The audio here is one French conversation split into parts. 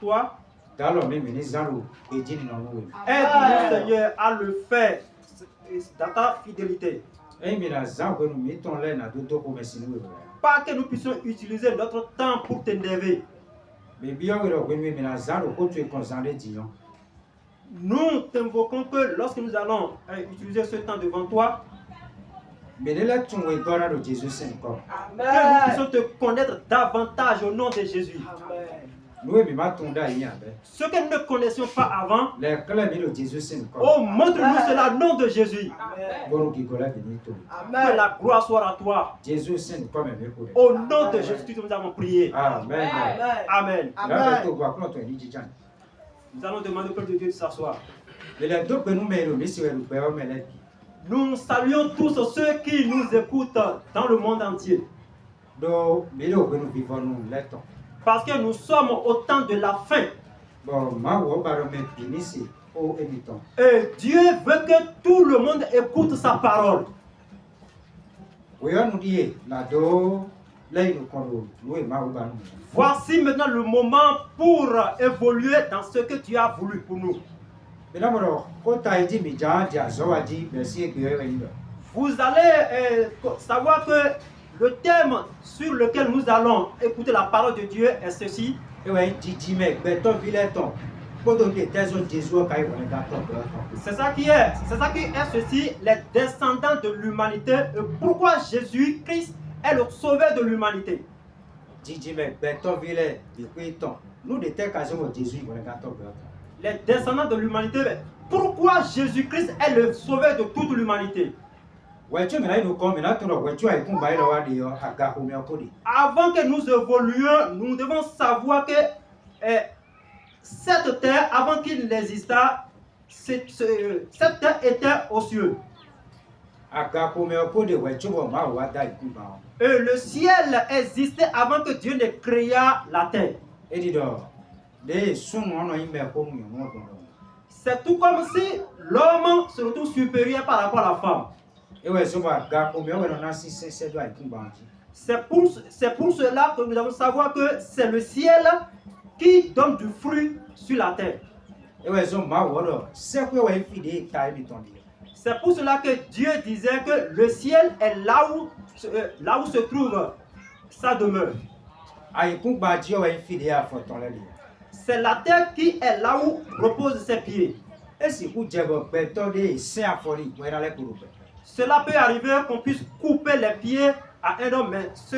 toi. Aide-nous, Seigneur, à le faire dans ta fidélité. Pas que nous puissions utiliser notre temps pour t'énerver. Nous t'invoquons que lorsque nous allons utiliser ce temps devant toi, que nous puissions te connaître davantage au nom de Jésus. Ce que nous ne connaissions pas avant, oh, montre-nous cela au nom de Jésus. Que la gloire soit à toi. Au nom de Jésus, nous avons prié. Amen. Amen. Amen. Nous allons demander au peuple de Dieu de s'asseoir. Nous saluons tous ceux qui nous écoutent dans le monde entier. Parce que nous sommes au temps de la fin. Et Dieu veut que tout le monde écoute sa parole. Voici maintenant le moment pour évoluer dans ce que tu as voulu pour nous. Vous allez savoir que le thème sur lequel nous allons écouter la parole de Dieu est ceci. C'est ça qui est ceci, les descendants de l'humanité. Pourquoi Jésus-Christ est le sauveur de l'humanité? Les descendants de l'humanité. Pourquoi Jésus-Christ est le sauveur de toute l'humanité? Avant que nous évoluions, nous devons savoir que cette terre, avant qu'il n'existât, cette terre était aux cieux. Et le ciel existait avant que Dieu ne créa la terre. C'est tout comme si l'homme se retrouve supérieur par rapport à la femme. C'est pour cela que nous devons savoir que c'est le ciel qui donne du fruit sur la terre. C'est pour cela que Dieu disait que le ciel est là où se trouve sa demeure. C'est la terre qui est là où reposent ses pieds. Cela peut arriver qu'on puisse couper les pieds à un homme, mais ce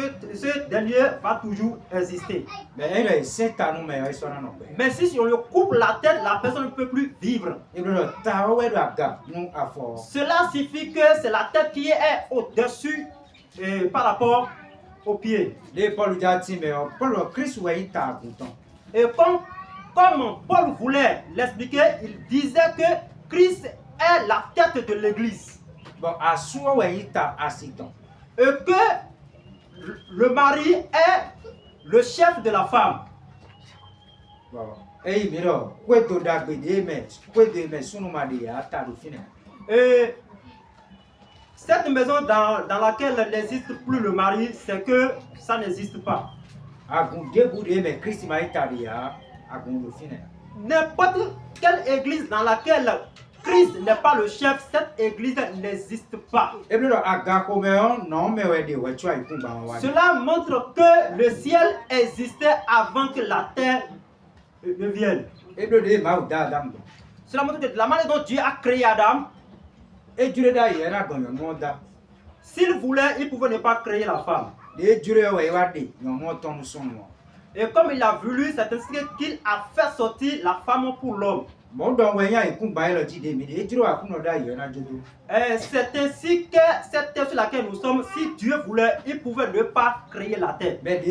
dernier va toujours exister. Mais si on lui coupe la tête, la personne ne peut plus vivre. Cela signifie que c'est la tête qui est au-dessus par rapport aux pieds. Et comme Paul voulait l'expliquer, il disait que Christ est la tête de l'Église. Et que le mari est le chef de la femme. Et cette maison dans laquelle n'existe plus le mari, c'est que ça n'existe pas. N'importe quelle église dans laquelle Christ n'est pas le chef, cette église n'existe pas. Cela montre que le ciel existait avant que la terre ne vienne. Cela montre que de la manière dont Dieu a créé Adam, s'il voulait, il pouvait ne pas créer la femme. Et comme il a voulu, c'est ainsi qu'il a fait sortir la femme pour l'homme. C'est ainsi que cette terre sur laquelle nous sommes, si Dieu voulait, il pouvait ne pas créer la terre. Mais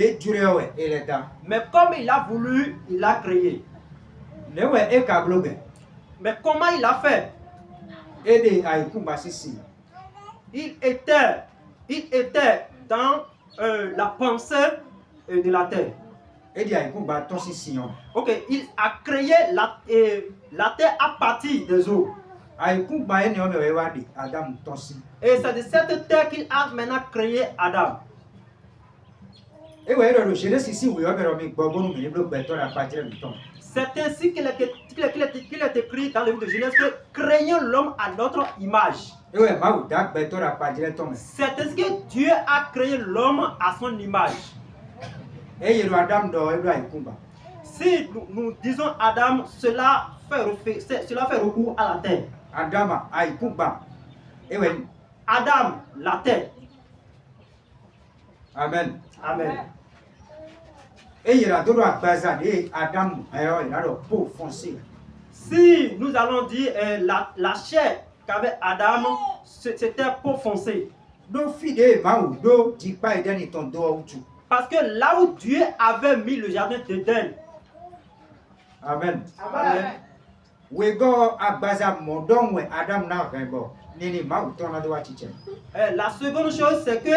comme il a voulu, il a créé. Mais comment il a fait? Il était dans la pensée de la terre. Ok, il a créé la terre à partir des eaux. Et c'est de cette terre qu'il a maintenant créé Adam. Et ouais, le Genèse ici, oui, C'est ainsi qu'il est écrit dans le livre de Genèse que craignons l'homme à notre image. C'est ainsi que Dieu a créé l'homme à son image. Si nous disons Adam, cela fait recours à la terre. Adam, la terre. Amen. Amen. Si nous allons dire la chair qu'avait Adam, c'était peau foncée. Parce que là où Dieu avait mis le jardin d'Éden. Amen. Amen. La seconde chose, c'est que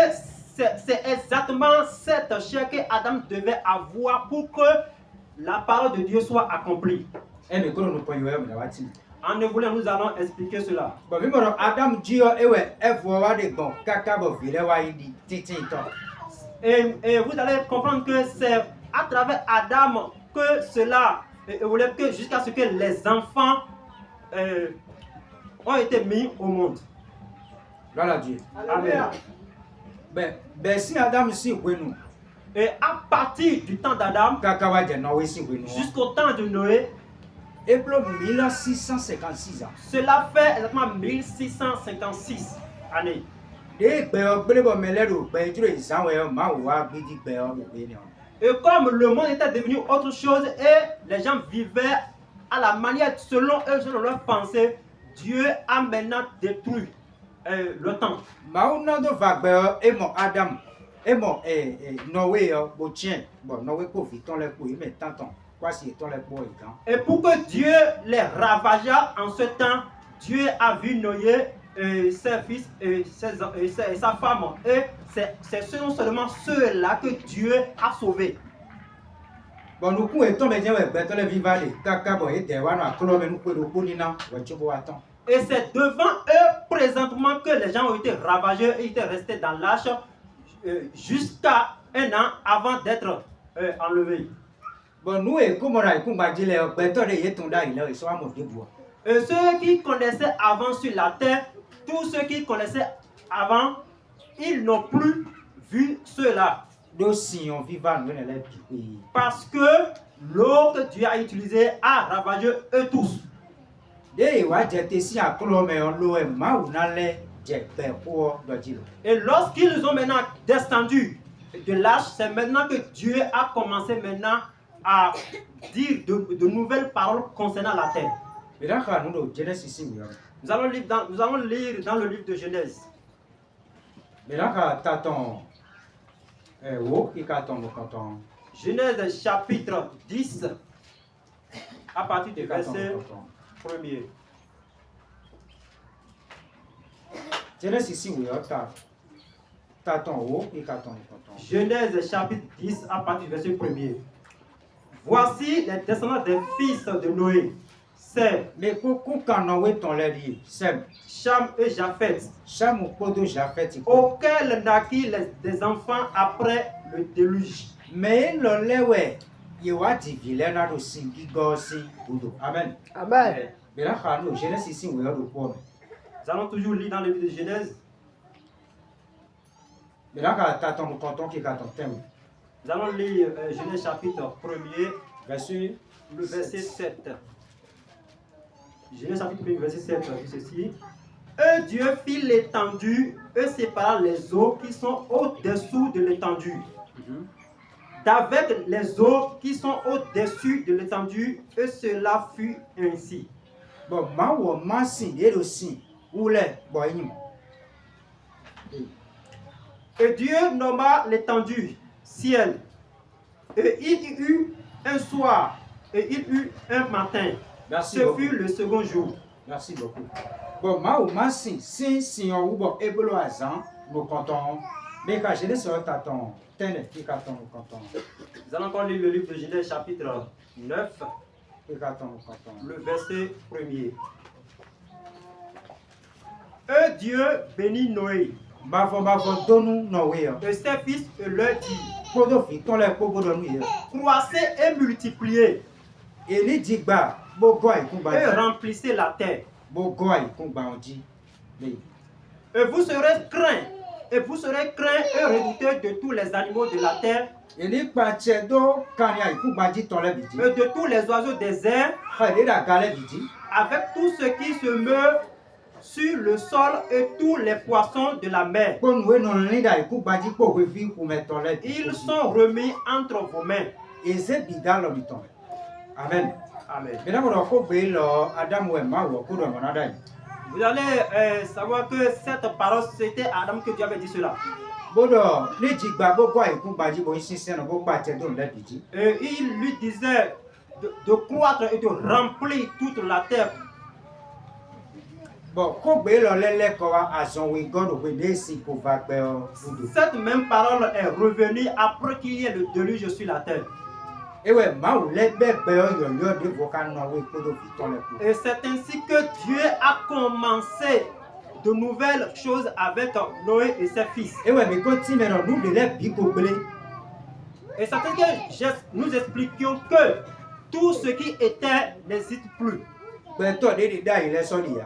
c'est exactement cette chair que Adam devait avoir pour que la parole de Dieu soit accomplie. En évoluant, nous allons expliquer cela. Et vous allez comprendre que c'est à travers Adam que cela évolue jusqu'à ce que les enfants ont été mis au monde. Voilà Dieu. Amen. Si Adam si nous. Et à partir du temps d'Adam jusqu'au temps de Noé, 1656 ans. Cela fait exactement 1656 années. Et comme le monde était devenu autre chose et les gens vivaient à la manière selon eux, selon leur pensée, Dieu a maintenant détruit le temps. Adam. Et pour que Dieu les ravageât en ce temps, Dieu a vu Noé, ses fils et sa femme. Et c'est seulement ceux-là que Dieu a sauvés. Et c'est devant eux présentement que les gens ont été ravagés et étaient restés dans l'arche jusqu'à un an avant d'être enlevés. Ceux qui connaissaient avant sur la terre, tous ceux qui connaissaient avant, ils n'ont plus vu cela. Parce que l'eau que Dieu a utilisée a ravagé eux tous. Et lorsqu'ils ont maintenant descendu de l'arche, c'est maintenant que Dieu a commencé maintenant à dire de nouvelles paroles concernant la terre. Nous allons lire dans le livre de Genèse. Genèse chapitre 10 à partir du verset 1er. Genèse chapitre 10 à partir du verset 1er. Voici les descendants des fils de Noé. C'est Cham et Japheth, auxquels naquirent des enfants après le déluge. Amen. Amen. Nous allons toujours lire dans le livre de Genèse. Nous allons lire Genèse chapitre 1er, le verset 7. Genèse chapitre 1er, verset 7 dit ceci. Dieu fit l'étendue et sépara les eaux qui sont au-dessous de l'étendue. D'avec les eaux qui sont au-dessus de l'étendue, et cela fut ainsi. Et Dieu nomma l'étendue ciel. Et il y eut un soir et il y eut un matin. Merci Ce beaucoup. fut le second jour. Merci beaucoup. Nous comptons. Mais quand je sur taton, nous Nous allons encore lire le livre de Genèse chapitre 9, le verset 1er. Et Dieu bénit Noé et ses fils et leur dit, kodo viton le kobo do nu ye. Croissez et multipliez Eli digba bo goy kun ba et ji. remplissez la terre. Bo goy kun ba onji. Et vous serez craints. Et vous serez craints et redoutés de tous les animaux de la terre Eli pa chedo kanya kun ba ji ton le biji. et de tous les oiseaux des airs, Khade da gale biji. avec tout ce qui se meut sur le sol et tous les poissons de la mer. Ko nu no ni da kun ba ji po we fi kun me ton le. Ils sont remis entre vos mains. Eze bida lo mi ton. Amen. Amen. Bena mo ko gbe lo Adam we ma wo ko do mo na da. Vous allez savoir que cette parole, c'était Adam que Dieu avait dit cela. Bodo ni digba bo goy kun ba ji bo sinsen no bo pa chedo le biji. Et il lui disait de croître et de remplir toute la terre. Bon, ko gbe lo lele ko wa azon we God we de si ko va gbe o. Cette même parole est revenue après qu'il y ait le déluge sur la terre. Ewe ma ou le gbe o yo yo de vo kan no we ko do viton le ko. Et c'est ainsi que Dieu a commencé de nouvelles choses avec Noé et ses fils. Ewe mi ko ti me no nu de le bi ko gbele. Et c'est ainsi que nous expliquions que tout ce qui était n'existe plus. Gbe to de da ile so ni ya.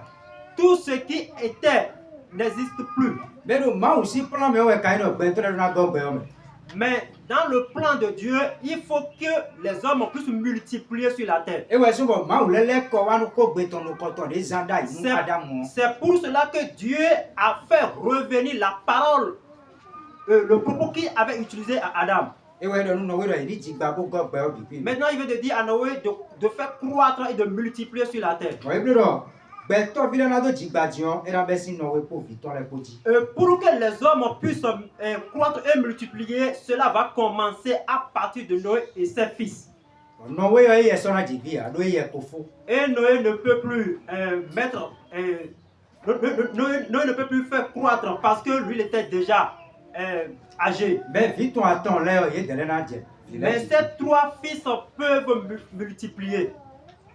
Tout ce qui était n'existe plus. Beno ma ou si plan me we kan no gbe to na go gbe o me. Mais dans le plan de Dieu, il faut que les hommes puissent multiplier sur la terre. Ewe so bo ma ou lele ko wa nu ko gbe ton no ko ton de zanda nu Adam mo. C'est pour cela que Dieu a fait revenir la parole, le propos qu'il avait utilisé à Adam. Ewe do nu no we do iri digba bo go gbe o bi bi. Maintenant, il veut te dire à Noé de faire croître et de multiplier sur la terre. Wa iblo do gbe to bi na do digba dion era be si no we po viton le ko ji. Pour que les hommes puissent croître et multiplier, cela va commencer à partir de Noé et ses fils. No we yo ye so na jibi a do ye ko fo. Et Noé ne peut plus Noé ne peut plus faire croître parce que lui il était déjà âgé. Mais viton attend là ye de na je. Mais ces trois fils peuvent multiplier.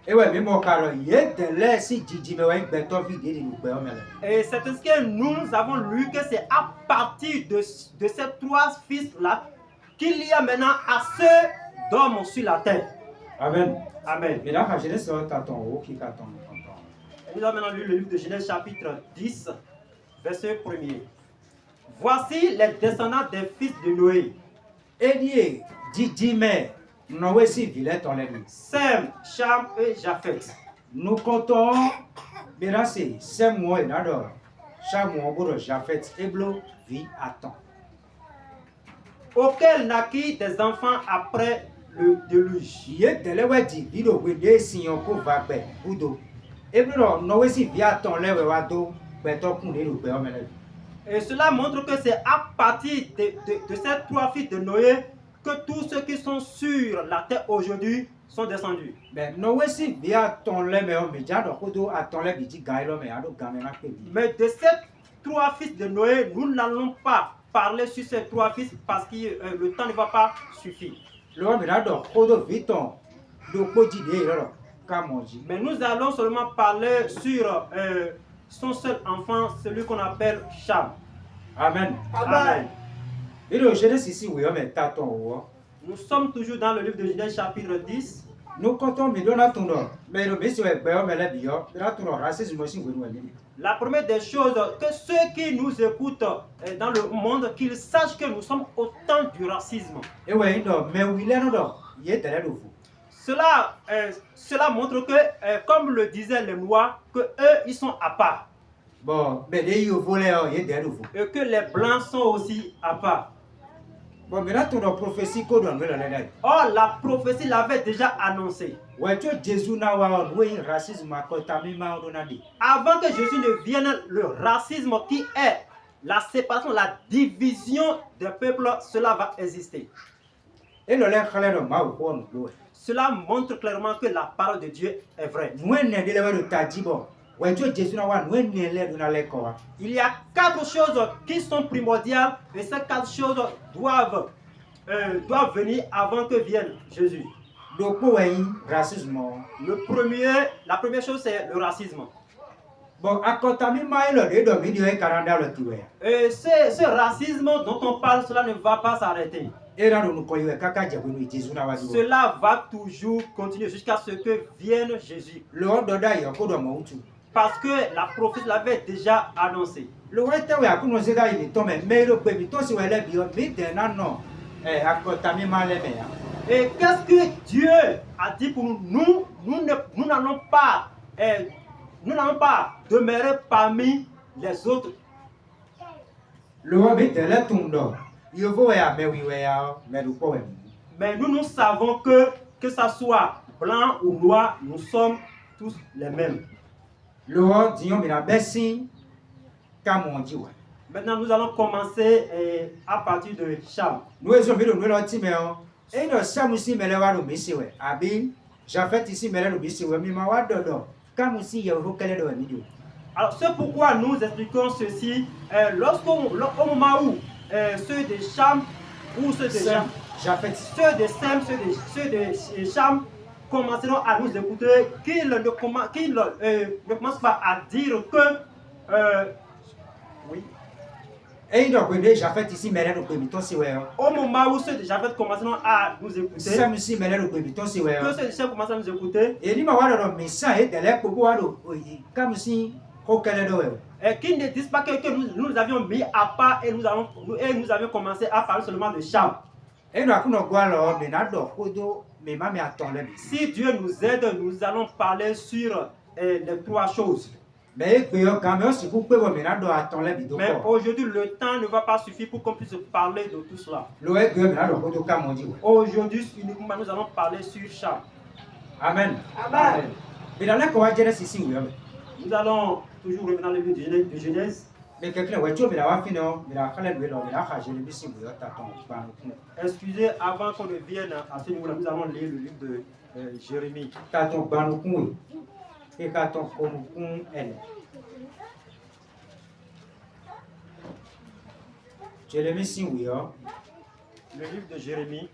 Et ouais, mais mon caro, il y a de l'air si Didi me voit que ton fils dit nous payons. Et c'est ce que nous avons lu que c'est à partir de ces trois fils-là qu'il y a maintenant assez d'hommes sur la terre. Amen. Amen. Mais là, quand je laisse ça, ton haut qui t'attend. Nous avons maintenant lu le livre de Genèse chapitre 10, verset 1er. Voici les descendants des fils de Noé. Et dit, Didi mais Noé si vilain ton l'air. Sem, Cham et Japheth. Nous comptons, bien c'est Sem moi et Nador. Cham moi pour Japheth et Blo vit à temps. Auquel naquit des enfants après le déluge. Il y a de l'air dit, vidéo with des signes pour vaper, Boudo. Et Blo, Noé si vit à temps l'air ou à dos, béton pour les louper. Et cela montre que c'est à partir de ces trois fils de Noé que tous ceux qui sont sur la terre aujourd'hui sont descendus. Mais Noé si via ton lait, mais on me dit à ton lait, il dit gaïlo, mais à l'eau gamena. Mais de ces trois fils de Noé, nous n'allons pas parler sur ces trois fils parce que le temps ne va pas suffire. Mais nous allons seulement parler sur son seul enfant, celui qu'on appelle Cham. Amen. Amen. Nous sommes toujours dans le livre de Genèse chapitre 10. Nous comptons la première des choses, que ceux qui nous écoutent dans le monde, qu'ils sachent que nous sommes au temps du racisme. Cela montre que, comme le disaient les Noirs, que eux ils sont à part. Et que les Blancs sont aussi à part. Or, la prophétie l'avait déjà annoncé. Avant que Jésus ne vienne, le racisme qui est la séparation, la division des peuples, cela va exister. Cela montre clairement que la parole de Dieu est vraie. Il y a 4 choses qui sont primordiales et ces 4 choses doivent venir avant que vienne Jésus. La première chose c'est le racisme. Bon, akotami maïlo de do video e karanda lo tiwe. Et ce racisme dont on parle, cela ne va pas s'arrêter. Era no koyo kaka jabunu Jésus na wadi. Cela va toujours continuer jusqu'à ce que vienne Jésus. Le ododa yo ko do mo utu. Parce que la prophète l'avait déjà annoncé. Le wete we akuno se ga ibi to me mero pe bi to si wele bi o mi de na no akotami male me ya. Et qu'est-ce que Dieu a dit pour nous? Nous n'allons pas demeurer parmi les autres. Le obi de le tundo. Yo vo ya me wi we ya me du po we. Mais nous savons que ça soit blanc ou noir, nous sommes tous les mêmes. Le o dion mi na besi kamonji wa. Maintenant, nous allons commencer à partir de Cham. Nous sommes venus nous l'autre mais et no samusi mele wa ro misi we. Abi Japhet ici mele ro misi we mi ma wa dodo. Kamusi yo ho kele do mi do. Alors, c'est pourquoi nous expliquons ceci. Au moment où ceux de Cham ou ceux de Cham, ceux de Sem, ceux de Cham commenceront à nous écouter, qu'ils ne commencent pas à dire que oui. Et donc, Japhet ici mele ro pe mi to si we. Au moment où ceux de Japhet commenceront à nous écouter, Samusi mele ro pe mi to si we. que ceux de Sem commencent à nous écouter, Et ni ma wa do mi sa e tele popo wa do kamusi ho kele do we. et qu'ils ne disent pas que nous avions mis à part et nous avions commencé à parler seulement de Cham. Et nous akuno gwa lo me na do kodo me ma mi aton le. Si Dieu nous aide, nous allons parler sur les trois choses. Mais aujourd'hui, le temps ne va pas suffire pour qu'on puisse parler de tout cela. Aujourd'hui, uniquement, nous allons parler sur Cham. Amen. Amen. Nous allons toujours revenir dans le livre de Genèse. Excusez, avant qu'on ne vienne à ce niveau-là, nous allons lire le livre de Jérémie. Le livre de Jérémie.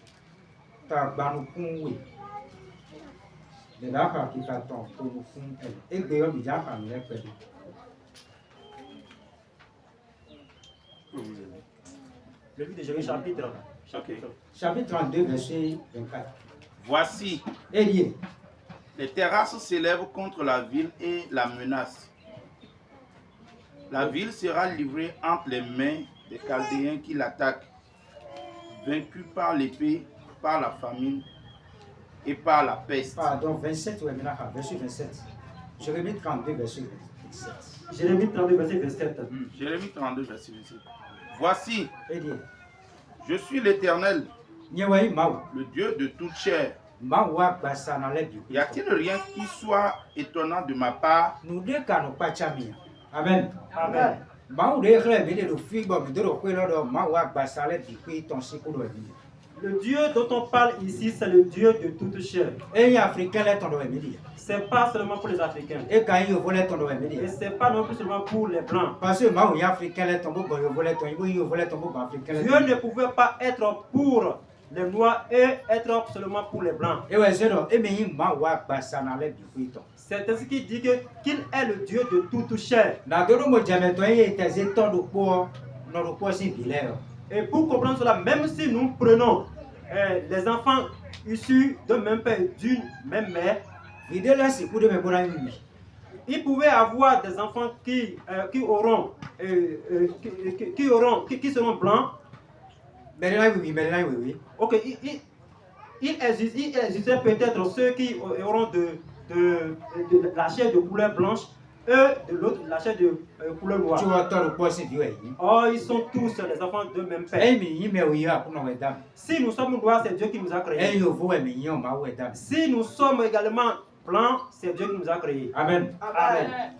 Le livre de Jérémie, chapitre 32, verset 24. Voici, les terrasses s'élèvent contre la ville et la menacent. La ville sera livrée entre les mains des Chaldéens qui l'attaquent, vaincus par l'épée, par la famine et par la peste. Pardon, 27, verset 27. Jérémie 32, verset 27. Jérémie 32, verset 27. Jérémie 32, verset 27. Voici, je suis l'Éternel, le Dieu de toute chair. Y a-t-il rien qui soit étonnant de ma part? Amen. Amen. Le Dieu dont on parle ici, c'est le Dieu de toute chair. Ce n'est pas seulement pour les Africains. Et ce n'est pas non plus seulement pour les Blancs. Dieu ne pouvait pas être pour les Noirs et être seulement pour les Blancs. C'est ainsi qu'il dit qu'il est le Dieu de toute chair. Et pour comprendre cela, même si nous prenons les enfants issus d'un même père, d'une même mère, il pouvait avoir des enfants qui seront blancs. Ok, il existait peut-être ceux qui auront de la chair de couleur blanche et de l'autre la chair de couleur noire. Oh, ils sont tous les enfants de même père. Si nous sommes noirs, c'est Dieu qui nous a créés. Si nous sommes également blancs, c'est Dieu qui nous a créés. Amen. Amen.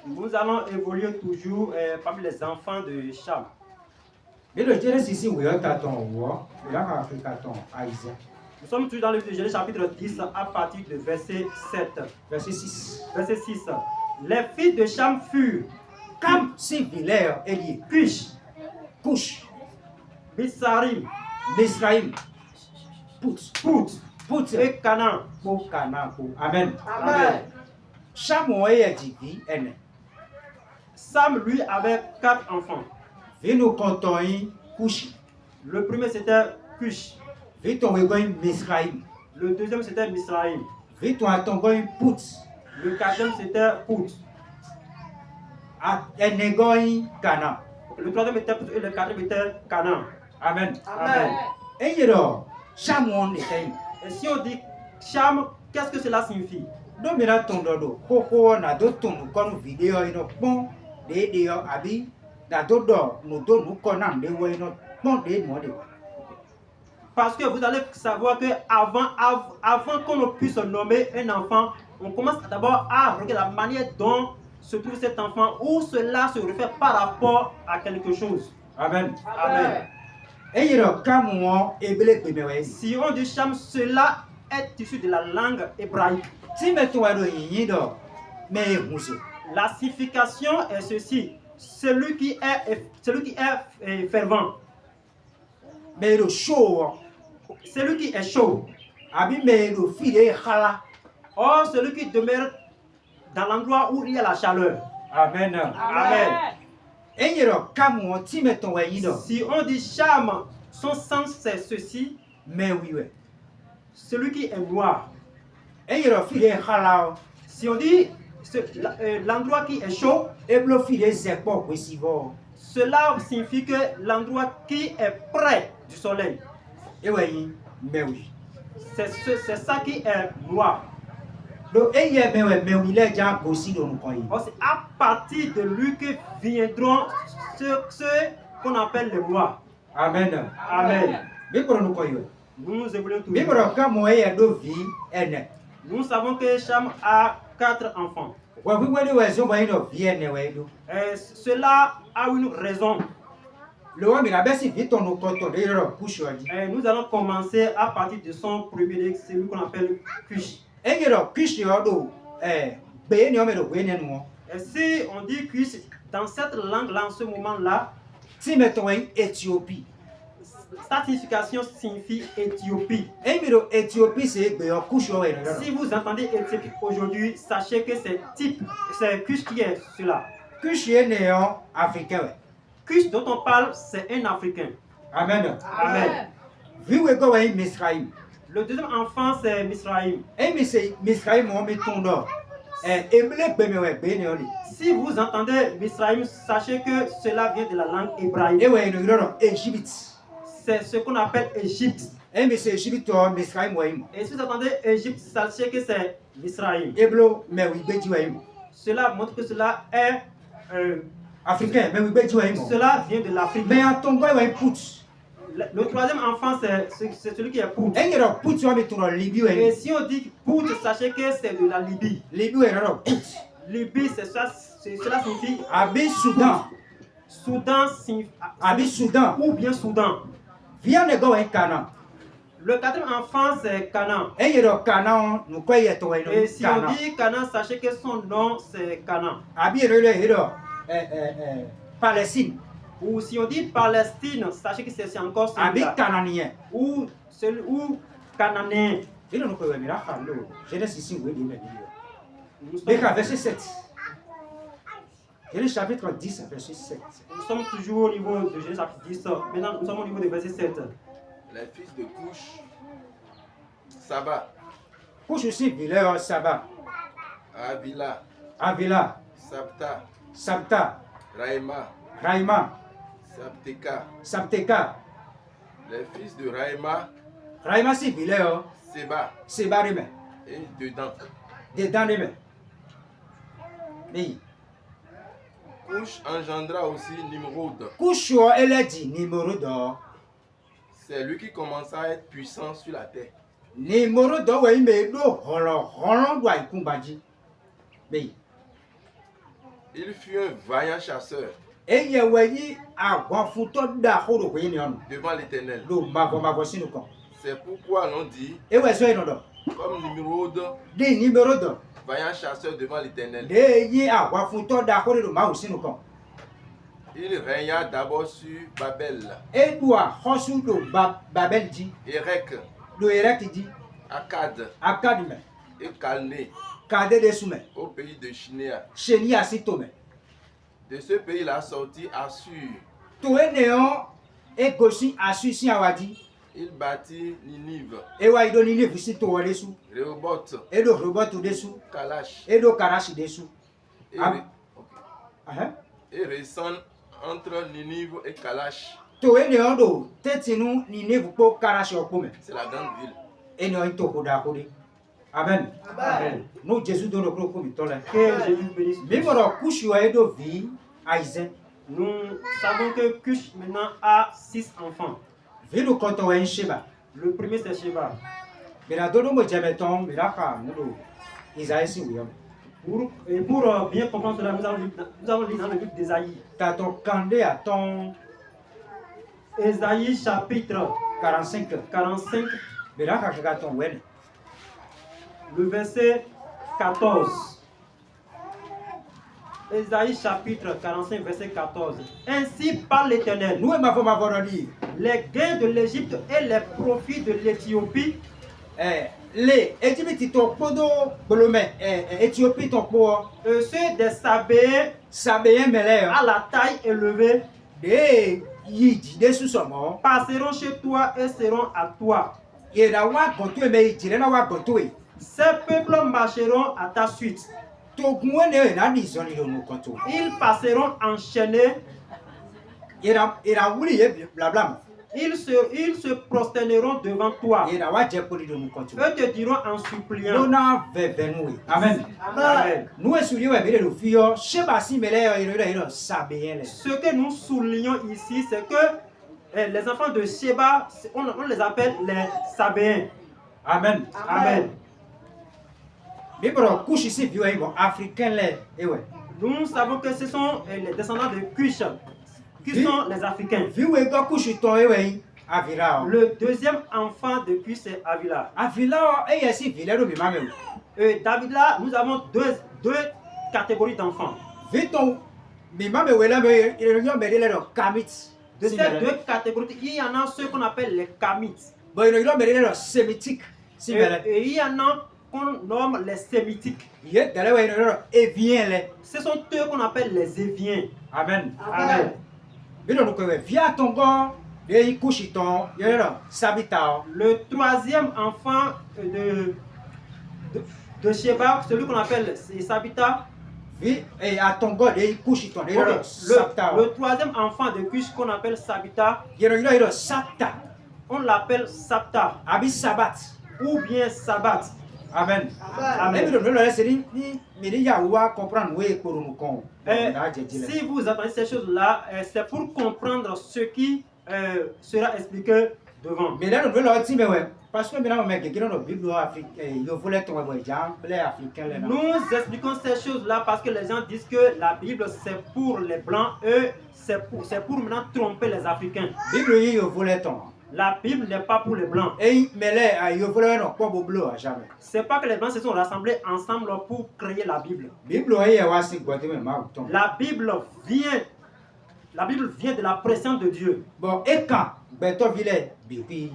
Nous allons évoluer toujours parmi les enfants de Cham. Nous sommes toujours dans le livre de Genèse chapitre 10 à partir de verset 7. Verset 6. Verset 6. Les fils de Cham furent Cam, Sivilaire, Elie, Cush, Couche, Mitsarim, Misraïm, Pout, Pout, Put et Canaan. pour Canaan pour. Amen. Amen. Cham est dit ene. Sam, lui, avait 4 enfants. Vino kontoi Kushi. Le premier, c'était Cush. Vito wegoin Misraim. Le deuxième, c'était Misraïm. Vito atongoin Put. Le quatrième, c'était Put. Enegoin Canaan. Le troisième était Put et le quatrième était Canaan. Amen. Amen. Et alors, Cham on était. Et si on dit Cham, qu'est-ce que cela signifie? Domina tondodo. Koko na do tonu konu video ino pon de abi na do do no do nu konam de wo ino pon de mo de. Parce que vous allez savoir que avant qu'on ne puisse nommer un enfant, on commence d'abord à regarder la manière dont se trouve cet enfant, où cela se réfère par rapport à quelque chose. Amen. Amen. Et alors, quand ebele bemewe. Si on dit Cham, cela est issu de la langue hébraïque. Si mettons ado yin do me muso. La signification est ceci: celui qui est fervent, Me do show. celui qui est chaud. Abi me do fide khala. Or, celui qui demeure dans l'endroit où il y a la chaleur. Amen. Amen. Et alors, quand si mettons yin do. Si on dit Cham, son sens c'est ceci: Me oui ouais. celui qui est noir. Et alors, fide khala. Si on dit l'endroit qui est chaud, Eblo fide zepo kwesivo. cela signifie que l'endroit qui est près du soleil. E ouais yin me oui. C'est ça qui est noir. Do eye me oui le jan bosi do nu kon yi. Or, c'est à partir de lui que viendront ceux qu'on appelle les noirs. Amen. Amen. Be ko nu kon yi. Nous évoluons tous. Be ko ka mo e do vi ene. Nous savons que Cham a 4 enfants. Wa wi wele we zo ba yin do vi ene we do. Et cela a une raison. Le wa mi na be si vi ton no koto de ro push odi. Et nous allons commencer à partir de son premier, celui qu'on appelle Cush. E yero push yo do be ni o me do we ne nu. Et si on dit Cush, dans cette langue-là, en ce moment-là, Ti mettons yin Éthiopie. sa signification signifie Éthiopie. E mi do Éthiopie c'est be yo push yo we no. Si vous entendez Éthiopie aujourd'hui, sachez que c'est Cush qui est cela. Push ye ne yo africain we. Cush dont on parle, c'est un Africain. Amen. Amen. Vi we go we Misraim. Le deuxième enfant, c'est Misraïm. E mi se Misraim mo mi ton do. Ebele be me we be ne oli. Si vous entendez Misraïm, sachez que cela vient de la langue hébraïque. E we no ro Égypte. C'est ce qu'on appelle Égypte. E mi se Égypte to Misraim we mo. Et si vous entendez Égypte, sachez que c'est Misraïm. Eblo me we be ji we mo. Cela montre que cela est Africain me we be ji we mo. cela vient de l'Afrique. Mais en Tongo we put. Le troisième enfant, c'est celui qui est Pout. E yero put yo mi ton Libye we. Et si on dit Pout, sachez que c'est de la Libye. Libye we ro put. Libye, cela signifie Abi Soudan. Soudan Abi Soudan. ou bien Soudan. Vient ne go we Canaan. Le quatrième enfant, c'est Canaan. E yero Canaan no ko ye to we no. Et si on Canaan. dit Canaan, sachez que son nom, c'est Canaan. Abi re le hero Palestine. Ou si on dit Palestine, sachez que c'est encore Abi celui-là. Canaanien. Ou Cananéen. Il no ko we mi ra hallo. Genèse 6 we di me di. Nous sommes, Décret verset 7. Genèse chapitre 10 verset 7. nous sommes toujours au niveau de Genèse chapitre 10. Maintenant, nous sommes au niveau de verset 7. Les fils de Couche, Saba, Pour aussi Vileur Saba, Avila, Avila, Sapta, Sabta, Raïma, Raïma, Sapteka. Sabteka. Les fils de Raïma, Raïma si Vileur, Seba Sebarime, et Dedan. dedans de me. Mais, Couche engendra aussi Nimrod. Koucho elle a dit numéro d'or. C'est lui qui commença à être puissant sur la terre. Numéro d'or, oui, mais l'eau, on doit y combattre. Mais, Il fut un vaillant chasseur et il y a eu un photo d'Ahoro, oui, non. devant l'Éternel. L'eau, ma voici nous quand. C'est pourquoi l'on dit, Et ouais, c'est non. comme Nimrod, Des numéros d'or. vaillant chasseur devant l'Éternel. Des y a un photo d'Ahoro, le ma aussi nous quand. Il régna d'abord sur Babel, Et doit, Hosu de Babel dit, Érec, le Erek dit, Akkad Akkad et Calné Kade de Soume, au pays de Shinéa. Cheni Asitome. De ce pays, il a sorti Assur. Toé Néon et Goshi Assusi Awadi. Il bâtit Ninive, Et Waido Nini Visito Dessous. Rehoboth, Et le robot dessous. Kalash Et le Karachi dessous. et, Ah. ok. Et Resson entre Ninive et Kalash. Toé Néon do, Tetinu Nini Vupo Karachi Okome. C'est la grande ville. Et Néon Tokoda Kode. Amen. Amen. Nous, Jésus, donne le gros comme il Que Jésus bénisse. Mimoro Kushua Edo Vi, Aizen. Nous savons que Cush maintenant a 6 enfants. Vidu Koto en Sheba. Le premier c'est Sheba. Mira Dodo Mojameton, Miraka, Mudo. Isaïe si oui. Pour bien comprendre cela, nous allons lire dans le livre d'Ésaïe. Tato Kande à ton Ésaïe chapitre 45. 45, Miraka Kagaton Wen. le verset 14. Ésaïe chapitre 45, verset 14. Ainsi parle l'Éternel. Nous, ma femme, ma dire. Les gains de l'Égypte et les profits de l'Éthiopie Les Égyptiens ton podo, Bolomé, Éthiopie ton poids, ceux des Sabéens Sabéen Meler, à la taille élevée des Yidi, des sous-sommes, passeront chez toi et seront à toi. et la wa goto, mais il tire la wa goto. Ces peuples marcheront à ta suite. Togouene na disoni do no konto. Ils passeront enchaînés. Era wuli ye blabla. Ils se prosterneront devant toi. Era wa je poli do no konto. Eux te diront en suppliant. Dona vevenu. Amen. Amen. Nous esurions we bele do fio, sheba si mele iro sabeyele. Ce que nous soulignons ici, c'est que les enfants de Sheba, on les appelle les Sabéens. Amen. Amen. Bibro kushi si vieux bon africain les ewe. Nous savons que ce sont les descendants de Cush, qui sont les Africains. Vieux go kushi ton ewe avira. Le deuxième enfant de Cush, c'est Avila. Avila e yesi vile do bi mame. David là, nous avons deux catégories d'enfants. Viton bi mame wela me iro bedele do kamit. De ces deux catégories, il y en a ceux qu'on appelle les Kamites. Bon iro bedele do sémitique. Et il y en a qu'on nomme les Sémitiques. Ye dale iro e vient les. Ce sont eux qu'on appelle les Éviens. Amen. Amen. Bino no ko via tongo de kushi ton yero sabita. Le troisième enfant de Sheba, celui qu'on appelle Sabita. Vi e a tongo de kushi ton yero sabita. Le troisième enfant de Cush qu'on appelle Sabita, Yero sabta. on l'appelle Sapta Abi sabat. ou bien Sabbat. Amen. Amen. Bino no laisse ni mi ya wa comprendre we ko no kon. Si vous entendez ces choses-là, c'est pour comprendre ce qui sera expliqué devant. Mais là, nous voulons dire, mais parce que maintenant, on met quelqu'un dans la Bible africaine, il voulait tomber les Africains. Nous expliquons ces choses-là parce que les gens disent que la Bible c'est pour les Blancs, eux c'est pour maintenant tromper les Africains. Bible, il voulait tomber. La Bible n'est pas pour les Blancs. Et mais là, il voulait non pas bleu à jamais. C'est pas que les Blancs se sont rassemblés ensemble pour créer la Bible. Bible, il y a aussi côté même autant. La Bible vient de la présence de Dieu. Bon, et quand Beto Ville, Bibi.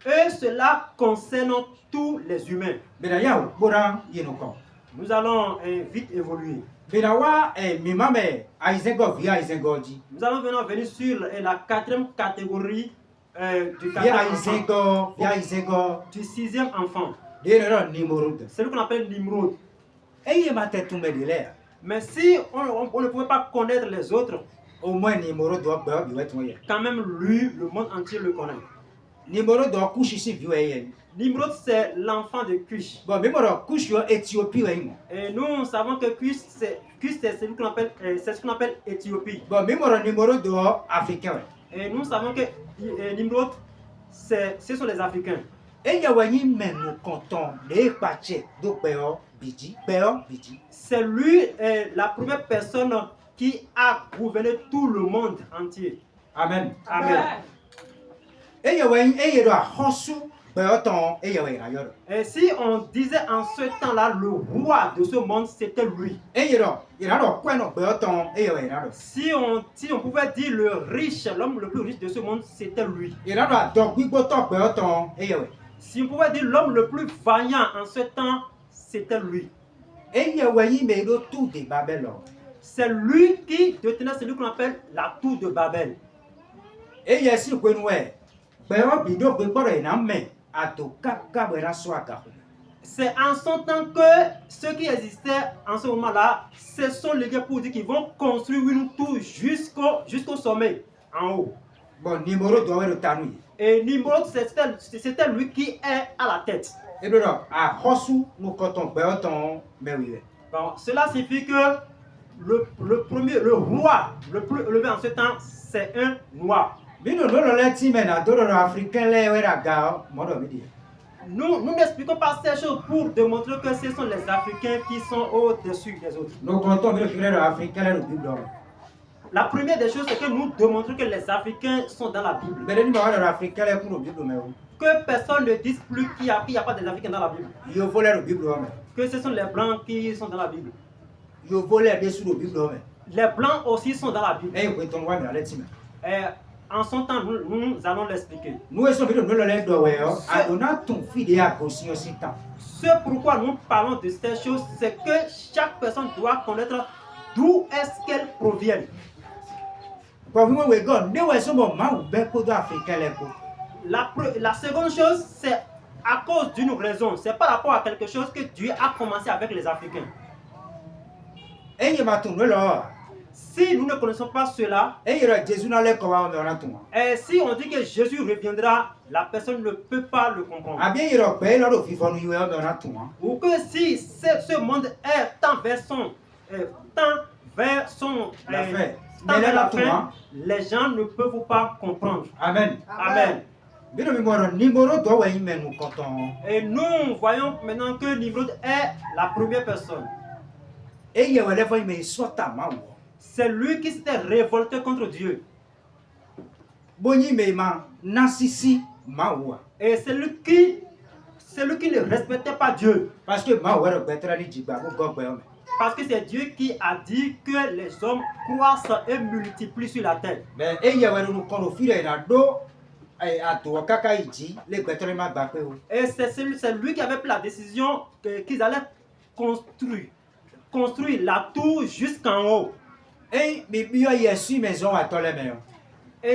Et cela concerne tous les humains. Mais là, il y a un Yenoko. Nous allons vite évoluer. Mais là, mi maman, Aizengo, via Aizengoji. Nous allons maintenant venir sur la quatrième catégorie Via Aizengo, du sixième enfant. Nimrod. Celui qu'on appelle Nimrod. Et il m'a tête tombé de l'air. Mais si on ne pouvait pas connaître les autres, Au moins, Nimrod doit être moyen. quand même lui, le monde entier le connaît. Nimrod doit coucher si vieux. Nimrod, c'est l'enfant de Cush. Bon, mais moi, couche en Éthiopie. Et nous savons que Cush, c'est celui qu'on appelle, c'est ce qu'on appelle Éthiopie. Bon, mais moi, Nimrod doit africain. Et nous savons que Nimrod, ce sont les Africains. Et il y a un canton de Pache, de Péo, Bidji. C'est lui la première personne qui a gouverné tout le monde entier. Amen. Amen. Et il y a un Hosu, Béoton, et il y a un Et si on disait en ce temps-là, le roi de ce monde, c'était lui. Et il y a un coin de Béoton, et il y a un Si on pouvait dire le riche, l'homme le plus riche de ce monde, c'était lui. Il y a un donc, oui, Béoton, et il y a Si on pouvait dire l'homme le plus vaillant en ce temps, c'était lui. Et il wɛnyi me do tout de Babylone. C'est lui qui détenait celui qu'on appelle la tour de Babel. Et il y a si kwenwe. Bewa bido kwekoro na me ato kaka bera swaka. C'est en son temps que ceux qui existaient en ce moment-là se sont ligués pour dire qu'ils vont construire une tour jusqu'au sommet, en haut. Bon, Nimrod doit être tanu. Et Nimrod, c'était lui qui est à la tête. Et donc, à Hosu, nous comptons Béoton, mais oui. Bon, cela signifie que le roi le plus élevé en ce temps, c'est un noir. Nous n'expliquons pas ces choses pour démontrer que ce sont les Africains qui sont au-dessus des autres. La première des choses, c'est que nous démontrons que les Africains sont dans la Bible. Que personne ne dise plus qu'il n'y a pas des Africains dans la Bible. Que ce sont les Blancs qui sont dans la Bible. Les Blancs aussi sont dans la Bible. En son temps, nous allons l'expliquer. Ce pourquoi nous parlons de ces choses, c'est que chaque personne doit connaître d'où est-ce qu'elle provient. La seconde chose, c'est à cause d'une raison. C'est par rapport à quelque chose que Dieu a commencé avec les Africains. Si nous ne connaissons pas cela, et si on dit que Jésus reviendra, la personne ne peut pas le comprendre. Ou que si ce monde est tant vers la fin, les gens ne peuvent pas comprendre. Amen. Amen. Et nous voyons maintenant que Nimrod est la première personne. C'est lui qui s'était révolté contre Dieu. Et c'est lui qui ne respectait pas Dieu. Parce que c'est Dieu qui a dit que les hommes croissent et multiplient sur la terre. Et c'est lui qui avait pris la décision qu'ils allaient construire la tour jusqu'en haut. Et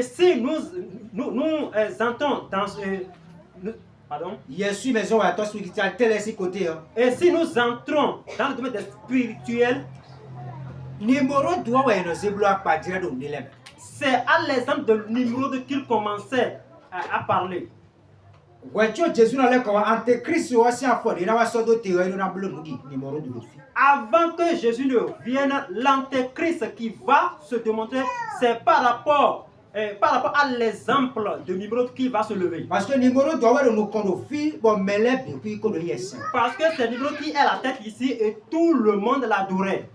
si nous entrons dans pardon? Et si nous entrons dans le domaine des spirituels, c'est à l'exemple de Nimrod qu'il commençait à parler. Avant que Jésus ne vienne, l'antéchrist qui va se démontrer, c'est par rapport à l'exemple de Nimrod qui va se lever. Parce que c'est Nimrod qui est la tête ici et tout le monde l'adorait.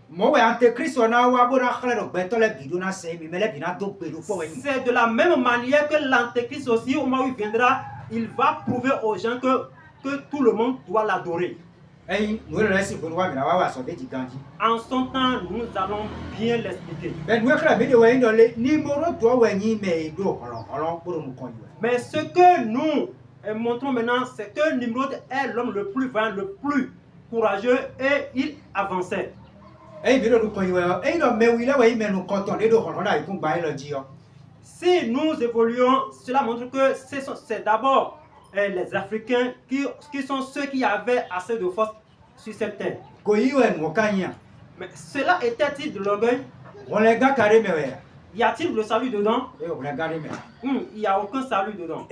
C'est de la même manière que l'antéchrist aussi, au moment où il viendra, il va prouver aux gens que tout le monde doit l'adorer. En son temps, nous allons bien l'expliquer. Mais ce que nous montrons maintenant, c'est que Nimrod est l'homme le plus vaillant, le plus courageux et il avançait. Si nous évoluons, cela montre que c'est d'abord les Africains qui sont ceux qui avaient assez de force sur cette terre. Mais cela était-il de l'orgueil? Y a-t-il le salut dedans? Il n'y a aucun salut dedans.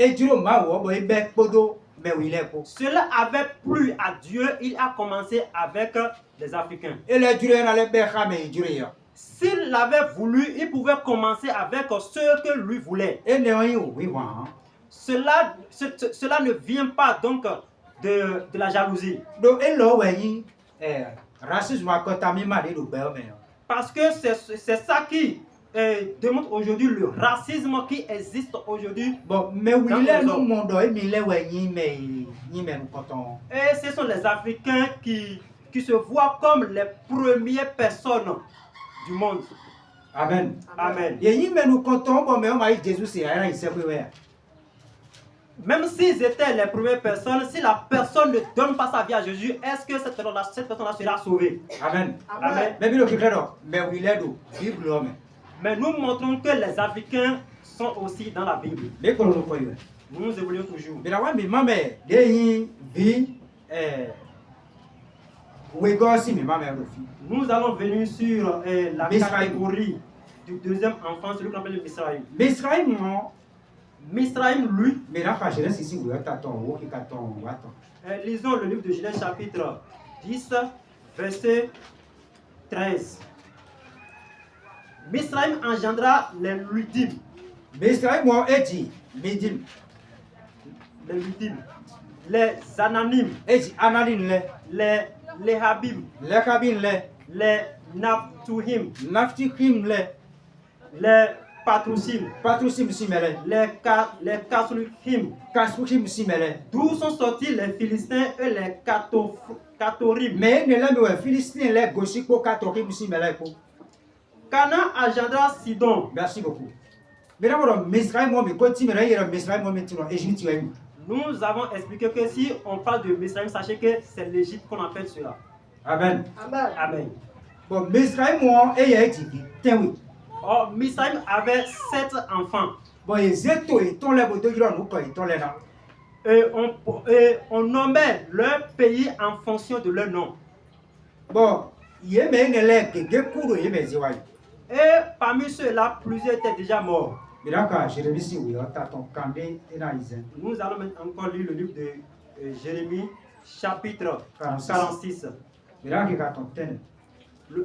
Cela avait plu à Dieu, il a commencé avec les Africains. S'il avait voulu, il pouvait commencer avec ceux que lui voulait. Cela ne vient pas donc de la jalousie. Parce que c'est ça qui démontre aujourd'hui le racisme qui existe aujourd'hui. Et ce sont les Africains qui se voient comme les premières personnes du monde. Amen. Amen. Même s'ils étaient les premières personnes, si la personne ne donne pas sa vie à Jésus, est-ce que cette personne-là sera sauvée? Amen. Amen. Mais bilo kiklero, mais oui ledo, Bible homme. Mais nous montrons que les Africains sont aussi dans la Bible. Les colons ko yiwe. Nous évoluons toujours. Mais la wa mi mame de yin vi we go si mi mame ro fi. Nous allons venir sur la Misraïm. catégorie du deuxième enfant, celui qu'on appelle le Misraïm. Misraïm mo Misraïm, lui, mais la ka Genèse ici we ta ton wo ki ka ton wa ton. lisons le livre de Genèse chapitre 10, verset 13. Misraïm engendra les Ludim. Misraïm mo eji midim. Les Ludim, les Ananim, Eji analin le, les Lehabim, le kabin le, les Naphtuhim, naftikim le, les Patrusim, patrusim simele, les Kasluhim, kaspukim simele. d'où sont sortis les Philistins et les Katorim. Mais ne la me Philistin le goshiko katokim simele ko. Canaan engendra Sidon. Merci beaucoup. Mais d'abord, Misraïm mo mi continue à dire Misraïm mo mi tino Égypte yo. Nous avons expliqué que si on parle de Misraïm, sachez que c'est l'Égypte qu'on appelle cela. Amen. Amen. Bon, Misraïm mo e ya eti tenwi. Or, Misraïm avait 7 enfants. Bon, ezeto e ton le bodo giro no ko e ton le na. Et on nommait leur pays en fonction de leur nom. Bon, ye me ne le ke ge kuro ye me ziwa. Et parmi ceux-là, plusieurs étaient déjà morts. Miraka Jérémie si oui, ta ton kande ena izen. Nous allons maintenant encore lire le livre de Jérémie, chapitre 46. 46, Miraka ka ton ten.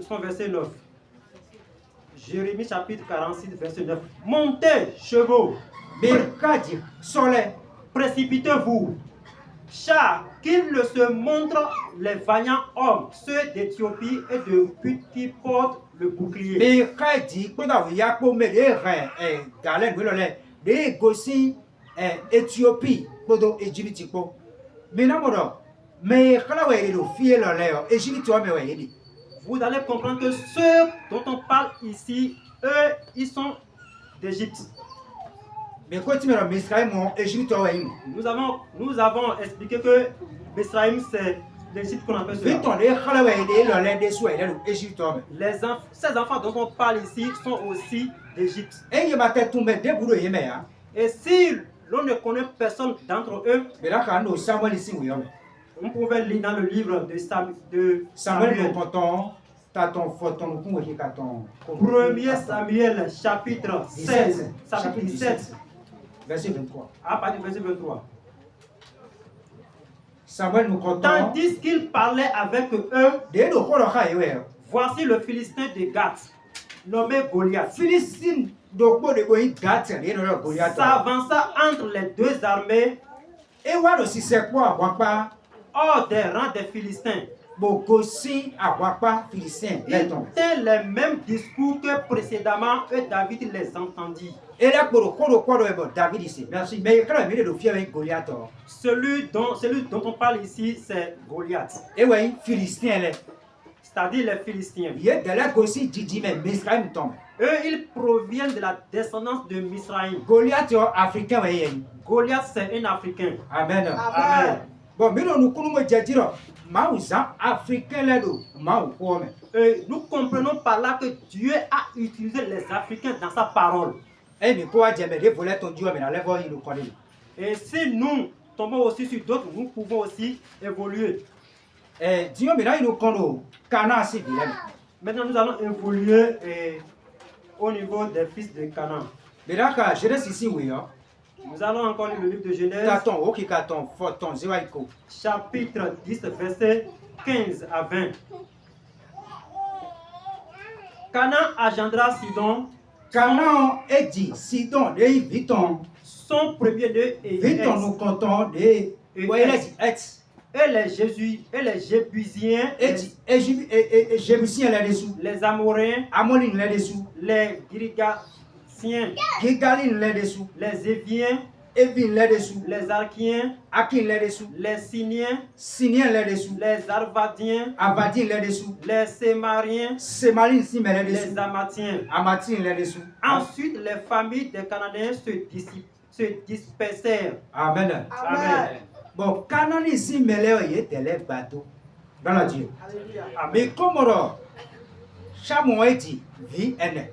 son verset 9. Jérémie, chapitre 46, verset 9. Montez, chevaux, Mirkaji sole. précipitez-vous. Chars, qu'ils ne se montrent les vaillants hommes, ceux d'Éthiopie et de Put qui portent le bouclier. Mirkaji koda wi ya po me de ren galen we lole. De gosi Éthiopie kodo Égypte ko. Mina modo me kala we do fie lole yo Égypte o me we yedi. Vous allez comprendre que ceux dont on parle ici, eux, ils sont d'Égypte. Mais continue le Misraïm mo Égypte o we. Nous avons expliqué que Misraïm, c'est l'Égypte qu'on appelle cela. Viton de kala we de lole de so e de Égypte o me. Ces enfants dont on parle ici sont aussi d'Égypte. E ye ba te tumbe de buro ye me ya. Et si l'on ne connaît personne d'entre eux, Miraka no Samuel ici oui o me. on pouvait lire dans le livre de Samuel Samuel. no konton ta ton photon ko ki ka ton. 1er Samuel, chapitre 16, chapitre 17, verset 23. à partir du verset 23. Samuel nous content. Tandis qu'il parlait avec eux, De no koro ka yewe. voici le Philistin de Gath, nommé Goliath, Philistine do ko de go Gat de no Goliath. s'avança entre les deux armées E wa do si se ko awapa hors des rangs des Philistins. bo go si awapa Philistin Il leton. tint les mêmes discours que précédemment et David les entendit. E la koro e bo David ici. Merci. Mais kala me do fie avec Goliath. Celui dont on parle ici, c'est Goliath, E we Philistin le. c'est-à-dire les Philistins. Ye de la go si Didi mais Misraïm tombe. Eux, ils proviennent de la descendance de Misraïm. Goliath yo africain we ye. Goliath, c'est un Africain. Amen. Amen. Bon, mais nous kunu mo jadiro. Ma uza africain le do. Ma u ko me. Et nous comprenons par là que Dieu a utilisé les Africains dans sa parole. E mi ko ajeme de volet ton Dieu mais na level il nous connaît. Et si nous tombons aussi sur d'autres, nous pouvons aussi évoluer. Dieu mais là il nous connaît. Kana si bilem. Maintenant, nous allons évoluer au niveau des fils de Canaan. Mais là ka Genèse ici oui hein. Nous allons encore lire le livre de Genèse, Taton o ki katon photon ziwaiko. chapitre 10, versets 15 à 20. Canaan engendra Sidon, Kana edi Sidon de Viton. son premier-né et Viton nous comptons de Boélez ex. et les Jébusiens, Et Jébusien là-dessous. les Amoréens, Amoline là-dessous. les Girgasiens, Gigaline là-dessous. les Éviens, Evin là-dessous. les Arkiens, Akin là-dessous. les Siniens, Sinien là-dessous. les Arvadiens, Avadine là-dessous. les Sémariens, Semaline si là-dessous. les Amathiens. Amatine là-dessous. Ensuite, les familles des Cananéens se dispersèrent. Amen. Amen. Bon, Canaan ici, mais là, il y a des bateaux dans la Dieu. Amen. Mais comme Cham a dit, vie est.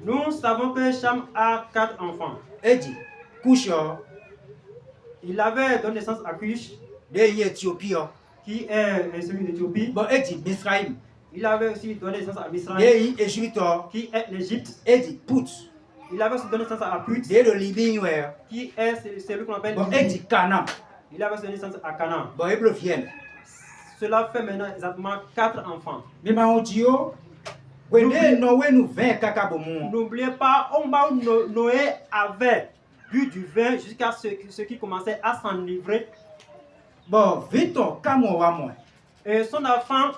Nous savons que Cham a 4 enfants. Il dit, couche, Il avait donné naissance à Cush, de Éthiopie. qui est celui d'Éthiopie. Bon, il dit, Misraïm. Il avait aussi donné naissance à Misraïm, De Égypte. qui est l'Égypte. Il dit, Put. Il avait aussi donné naissance à Put, De Libye. qui est celui qu'on appelle Bon, il Libye. dit, Canaan. Il avait aussi donné naissance à Canaan. Bon, il veut fiel. Cela fait maintenant exactement 4 enfants. Mais ma audio, Wende Noé nous 20 cacaboumou. N'oubliez pas, au moment où Noé avait bu du vin jusqu'à ce qui commençait à s'enivrer. Bon, vite, comme on va moins. Et son enfant,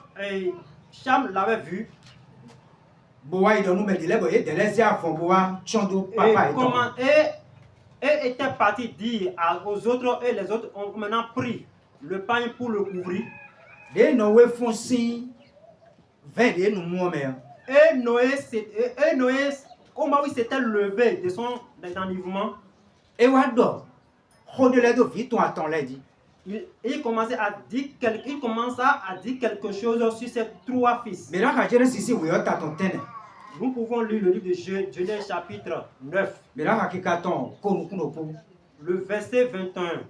Cham l'avait vu. Boa, il nous met des lèvres, il les a fait boa, chondo, Et, papa et comment, et était parti dire aux autres, et les autres ont maintenant pris le pain pour le couvrir. De Noé font signe, 20 de nous mourons. Et Noé, au moment où il s'était levé de son enivrement, Et Wado, Rodele de vite, on attend l'a dit. il commença à dire quelque chose sur ses 3 fils. Mais là, quand je suis ici, oui, on t'attend. Nous pouvons lire le livre de Genèse chapitre 9, Mais là, quand t'attend, le verset 21.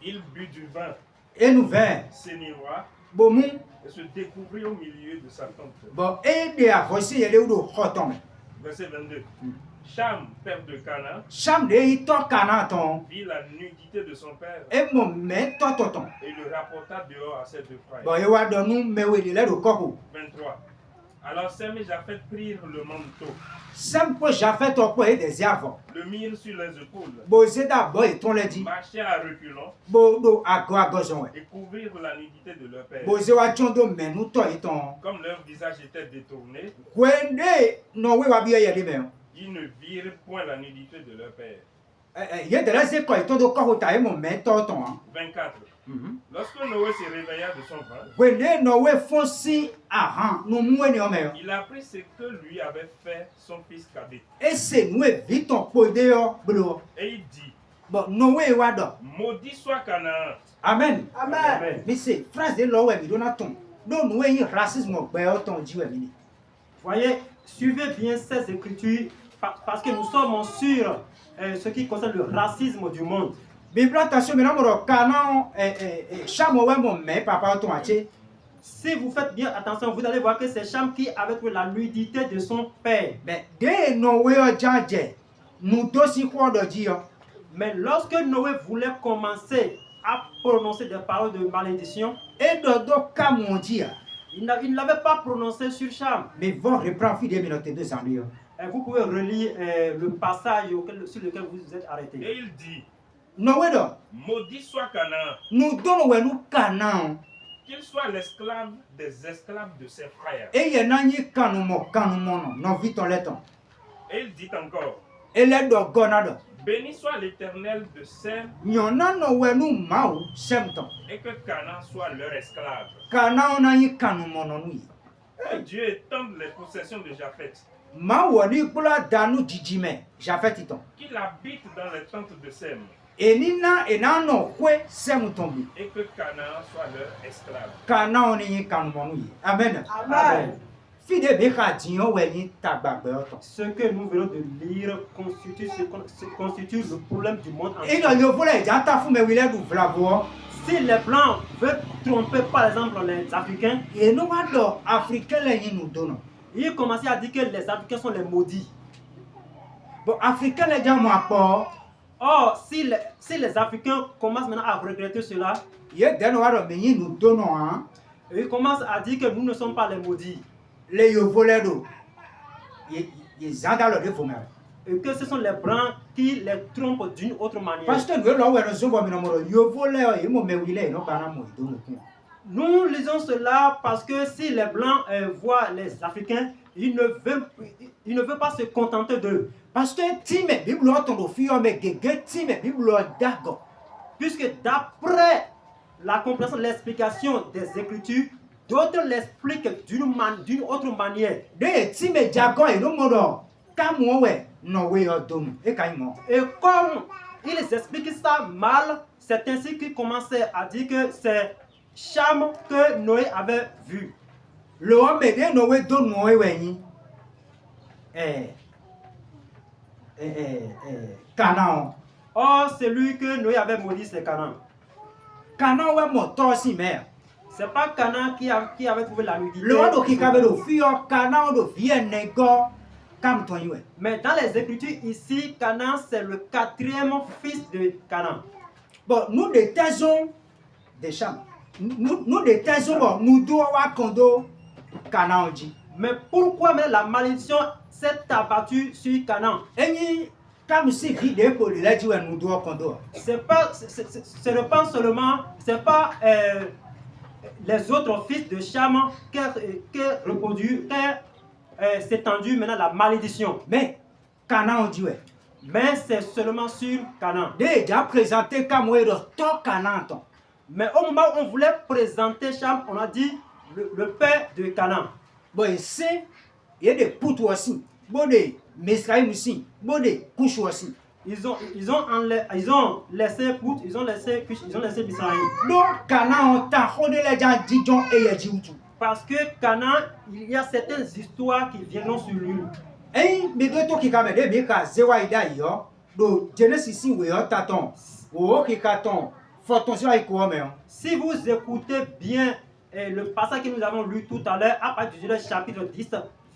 Il but du vin, et nous 20, s'énivra bon, et se découvrit au milieu de sa tente. bon, et de la voici, il est où le roton. Verset 22. Cham, père de Canaan, Cham de y to canaton, vit la nudité de son père et mon met toton. et le rapporta dehors à ses 2 frères. Bon, et Wado nous, mais oui, il est le corps. 23. Alors Sem et Japheth prirent le manteau, Simple, j'ai fait ton point des avant. le mirent sur les épaules, Bon, c'est d'abord, et ton l'a dit. marchèrent à reculons Bon, à quoi gauche, et couvrirent la nudité de leur père. bon, c'est wa chondo, mais nous, toi, et ton. Comme leur visage était détourné, Wende, non, oui, wa bien, y a des mains. ils ne virent point la nudité de leur père. Il y a de la séquence, et ton de corps, t'as mon mais toton. 24. Lorsque Noé se réveilla de son vin, Wende, non, ouais, fonci, ah, nous, mouais, non, mais. il apprit ce que lui avait fait son fils cadet. Et c'est nous, vite, on peut dire, bleu. Et il dit, Bon, non, oui, Wado. maudit soit Canaan, Amen. Amen. Mais c'est phrase de l'eau, mais Donaton. Donc, nous, il y a racisme, ben, autant dit, ouais, mini. Voyez, suivez bien ces écritures parce que nous sommes sur ce qui concerne le racisme du monde. Bible, attention, mais là, mon canon, Cham, ouais, mon mais, papa, ton aché. Si vous faites bien attention, vous allez voir que c'est Cham qui avait trouvé la nudité de son père. Mais dès Noé, nous deux, si quoi de dire. Mais lorsque Noé voulait commencer à prononcer des paroles de malédiction, Et dodo, comme on dit, il ne l'avait pas prononcé sur Cham. mais vont reprendre fille des minutes de sang. Et vous pouvez relire le passage sur lequel vous vous êtes et arrêté. il dit, Noé, maudit soit Canaan, nous donnons, ouais, nous, canon. qu'il soit l'esclave des esclaves de ses frères. Et il y a un canon, non, vite, on l'étend. Et il dit encore, Et les deux, gonado. béni soit l'Éternel de Sem Nyona no wenu mau semton. et que Canaan soit leur esclave. Kana ona yi kanu mononui. Que Dieu étende les possessions de Japheth, Ma wani kula danu jijime. Jafet iton. qu'il habite dans les tentes de Sem Enina enano kwe semtombi. et que Canaan soit leur esclave. Kana oni yi kanu monui. Amen. Amen. Fide beka dion weni tabagbe oton. Ce que nous venons de lire constitue le problème du monde Et entier. dans le volet janta fu me wile du vlavo. Si les Blancs veulent tromper par exemple les Africains, Et no wado africain le yi nous donne. ils commençaient à dire que les Africains sont les maudits. Bon africain le jamu apo. Or, si les Africains commencent maintenant à regretter cela, Ye den wado me yi nous donne hein. ils commencent à dire que nous ne sommes pas les maudits. Le yo volet do. Ye zandalo de fomere. Et que ce sont les Blancs qui les trompent d'une autre manière. Parce que nous l'avons reçu comme nous yo volet et mo me wile no bana mo do no kun. Nous lisons cela parce que si les Blancs voient les Africains, ils ne veulent pas se contenter d'eux. Parce que time Bible on do fi o me gege time Bible dago. Puisque d'après la compréhension, l'explication des Écritures, d'autres l'expliquent d'une autre manière. De time jago e no mo do. Kamo we no we odom e ka imo. Et comme ils expliquent ça mal, c'est ainsi qu'ils commençaient à dire que c'est Cham que Noé avait vu. Le homme de no we do no we wen. Canaan. Or, celui que Noé avait maudit, c'est Canaan. Canaan we moto si mère. C'est pas Canaan qui avait trouvé la nudité. Le homme qui avait le fio Canaan do vie nego kam ton we. Mais dans les Écritures ici, Canaan c'est le 4e fils de Canaan. Bon, nous détaisons des Cham. Nous détaisons bon, nous doit kondo Canaan dit. Mais pourquoi même la malédiction s'est abattue sur Canaan? Eni comme si vide pour le dit nous doit kondo. Ce n'est pas seulement, c'est pas les autres fils de Cham qui reproduit, s'étendu maintenant la malédiction. Mais Canaan dit ouais. Mais c'est seulement sur Canaan. Déjà présenté comme ouais le to Canaan. Mais au moment où on voulait présenter Cham, on a dit le père de Canaan. Bon, c'est il y a des poutres aussi. Bon, des Misraïm aussi. Bon, des couches aussi. Ils ont laissé Pout, ils ont laissé Cush, ils ont laissé Misraïm. Donc, Canaan, t'as rodé les gens Dijon et Yadjoutou. Parce que Canaan, il y a certaines histoires qui viendront sur lui. Eh, mais deux tours qui kamé des mika zewaïda yo. Do Genesis si we yo taton. O qui katon. Forton avec quoi mais. Si vous écoutez bien le passage que nous avons lu tout à l'heure, à partir du chapitre 10,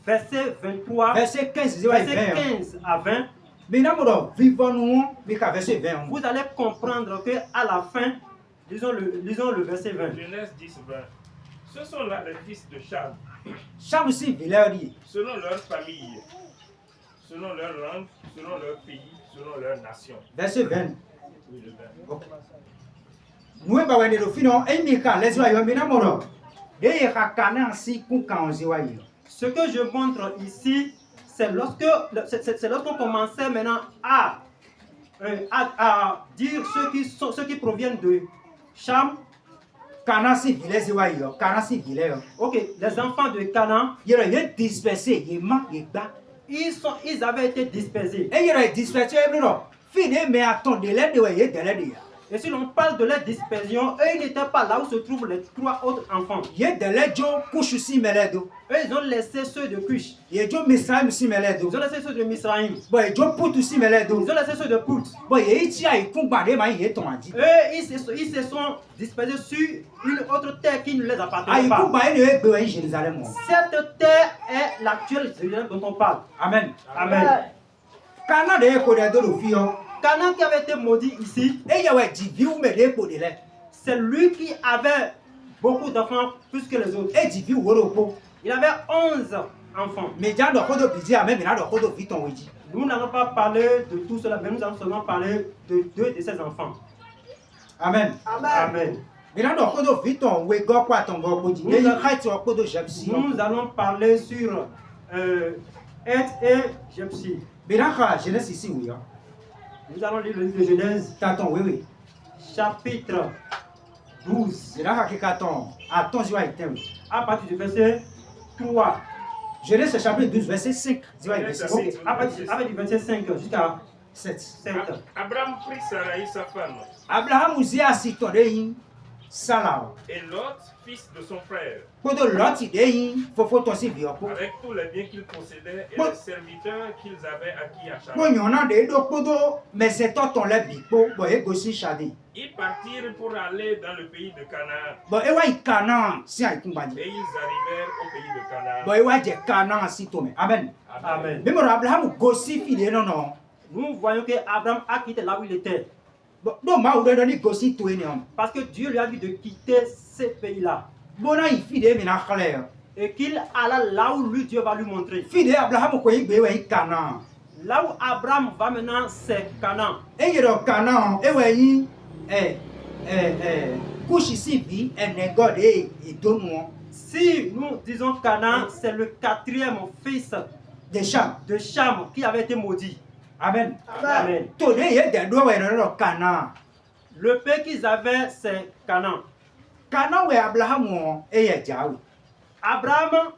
verset 23, Verset 15 verset 15 à 20, mais nous vivons nous mika verset 20. vous allez comprendre que à la fin, lisons le verset 20. Genèse 10, 20. Ce sont là les fils de Cham, Cham si vilaudi. selon leur famille, selon leur langue, selon leur pays, selon leur nation. Verset 20. Oui, le 20. Okay. Nous ba wende do fino e mika les wa yo mina moro. De ya Canaan si ku kan zewa yo. Ce que je montre ici, c'est lorsqu'on commençait maintenant à dire ceux qui proviennent de Cham. Canaan si vile zewa yo. Canaan si vile yo. Ok, les enfants de Canaan, Il y a dispersé, il manque il bat. ils avaient été dispersés. Et il y a dispersé non. Fini mais attendez les de ouais de les. Et si l'on parle de leur dispersion, eux ils n'étaient pas là où se trouvent les 3 autres enfants. Il y a de les jo couche si meledo. Eux ils ont laissé ceux de Cush. Il y a jo Misraïm si meledo. Ils ont laissé ceux de Misraïm. Bon, jo Poutou si meledo. Ils ont laissé ceux de Pout. Bon, il y a ici ay kumba de ma y ton adi. Eux ils se sont dispersés sur une autre terre qui ne les Ay appartenait pas. kumba ne e gbe Jérusalem. Cette terre est l'actuelle Jérusalem dont on parle. Amen. Amen. Canaan de ko de do fio. Canaan qui avait été maudit ici, Et il y a ouais di viu me de ko de le. c'est lui qui avait beaucoup d'enfants plus que les autres. E di viu woro ko. Il avait 11 enfants. Mais jan do ko do bidi amen me na do ko do viton weji. Nous n'allons pas parler de tout cela, mais nous allons seulement parler de 2 de ses enfants. Amen. Amen. Mais na do ko do viton we go kwa ton go boji. Ne ya khait o ko do jabsi. Nous allons parler sur Et et Jepsi. Mais na kha Genèse ici oui. Nous allons lire le livre de Genèse, Taton oui oui. chapitre 12, Mais na kha ki katon. Attends, je vais être. à partir du verset 3. Genèse chapitre 12 verset 5. Je vais être. Ok, à partir du verset 5 jusqu'à 7. 7. Abraham prit Sarai, sa femme, Abraham uzi asiton de yin Salah. et Lot, fils de son frère, Kodo Lot de yin fofo ton si bioko. avec tous les biens qu'ils possédaient et Bon. les serviteurs qu'ils avaient acquis à Ko Charles. nyona de do kodo mais c'est ton le bipo bo e gosi shadi. Ils partirent pour aller dans le pays de Canaan, Bo e wa ikana si ay kumbadi. et ils arrivèrent au pays de Canaan. Bo e wa je kana si to me. Amen. Amen. Même Abraham gosi fide non non. Nous voyons que Abraham a quitté là où il était. Bo do ma udo ni gosi to ni on. Parce que Dieu lui a dit de quitter ce pays-là. Bona i fide mi na khale. Et qu'il alla là où lui, Dieu va lui montrer. Fide Abraham ko igbe wa ikana. Là où Abraham va maintenant, c'est Canaan. E yero kana e wa yin kushi si bi enegode e donu Si nous disons Canaan, c'est le 4e fils de Cham. de Cham qui avait été maudit. Amen. Amen. To ne ye de do we no kana. Le père qu'ils avaient, c'est Canaan. Kana we Abraham o e ye jawi. Abraham,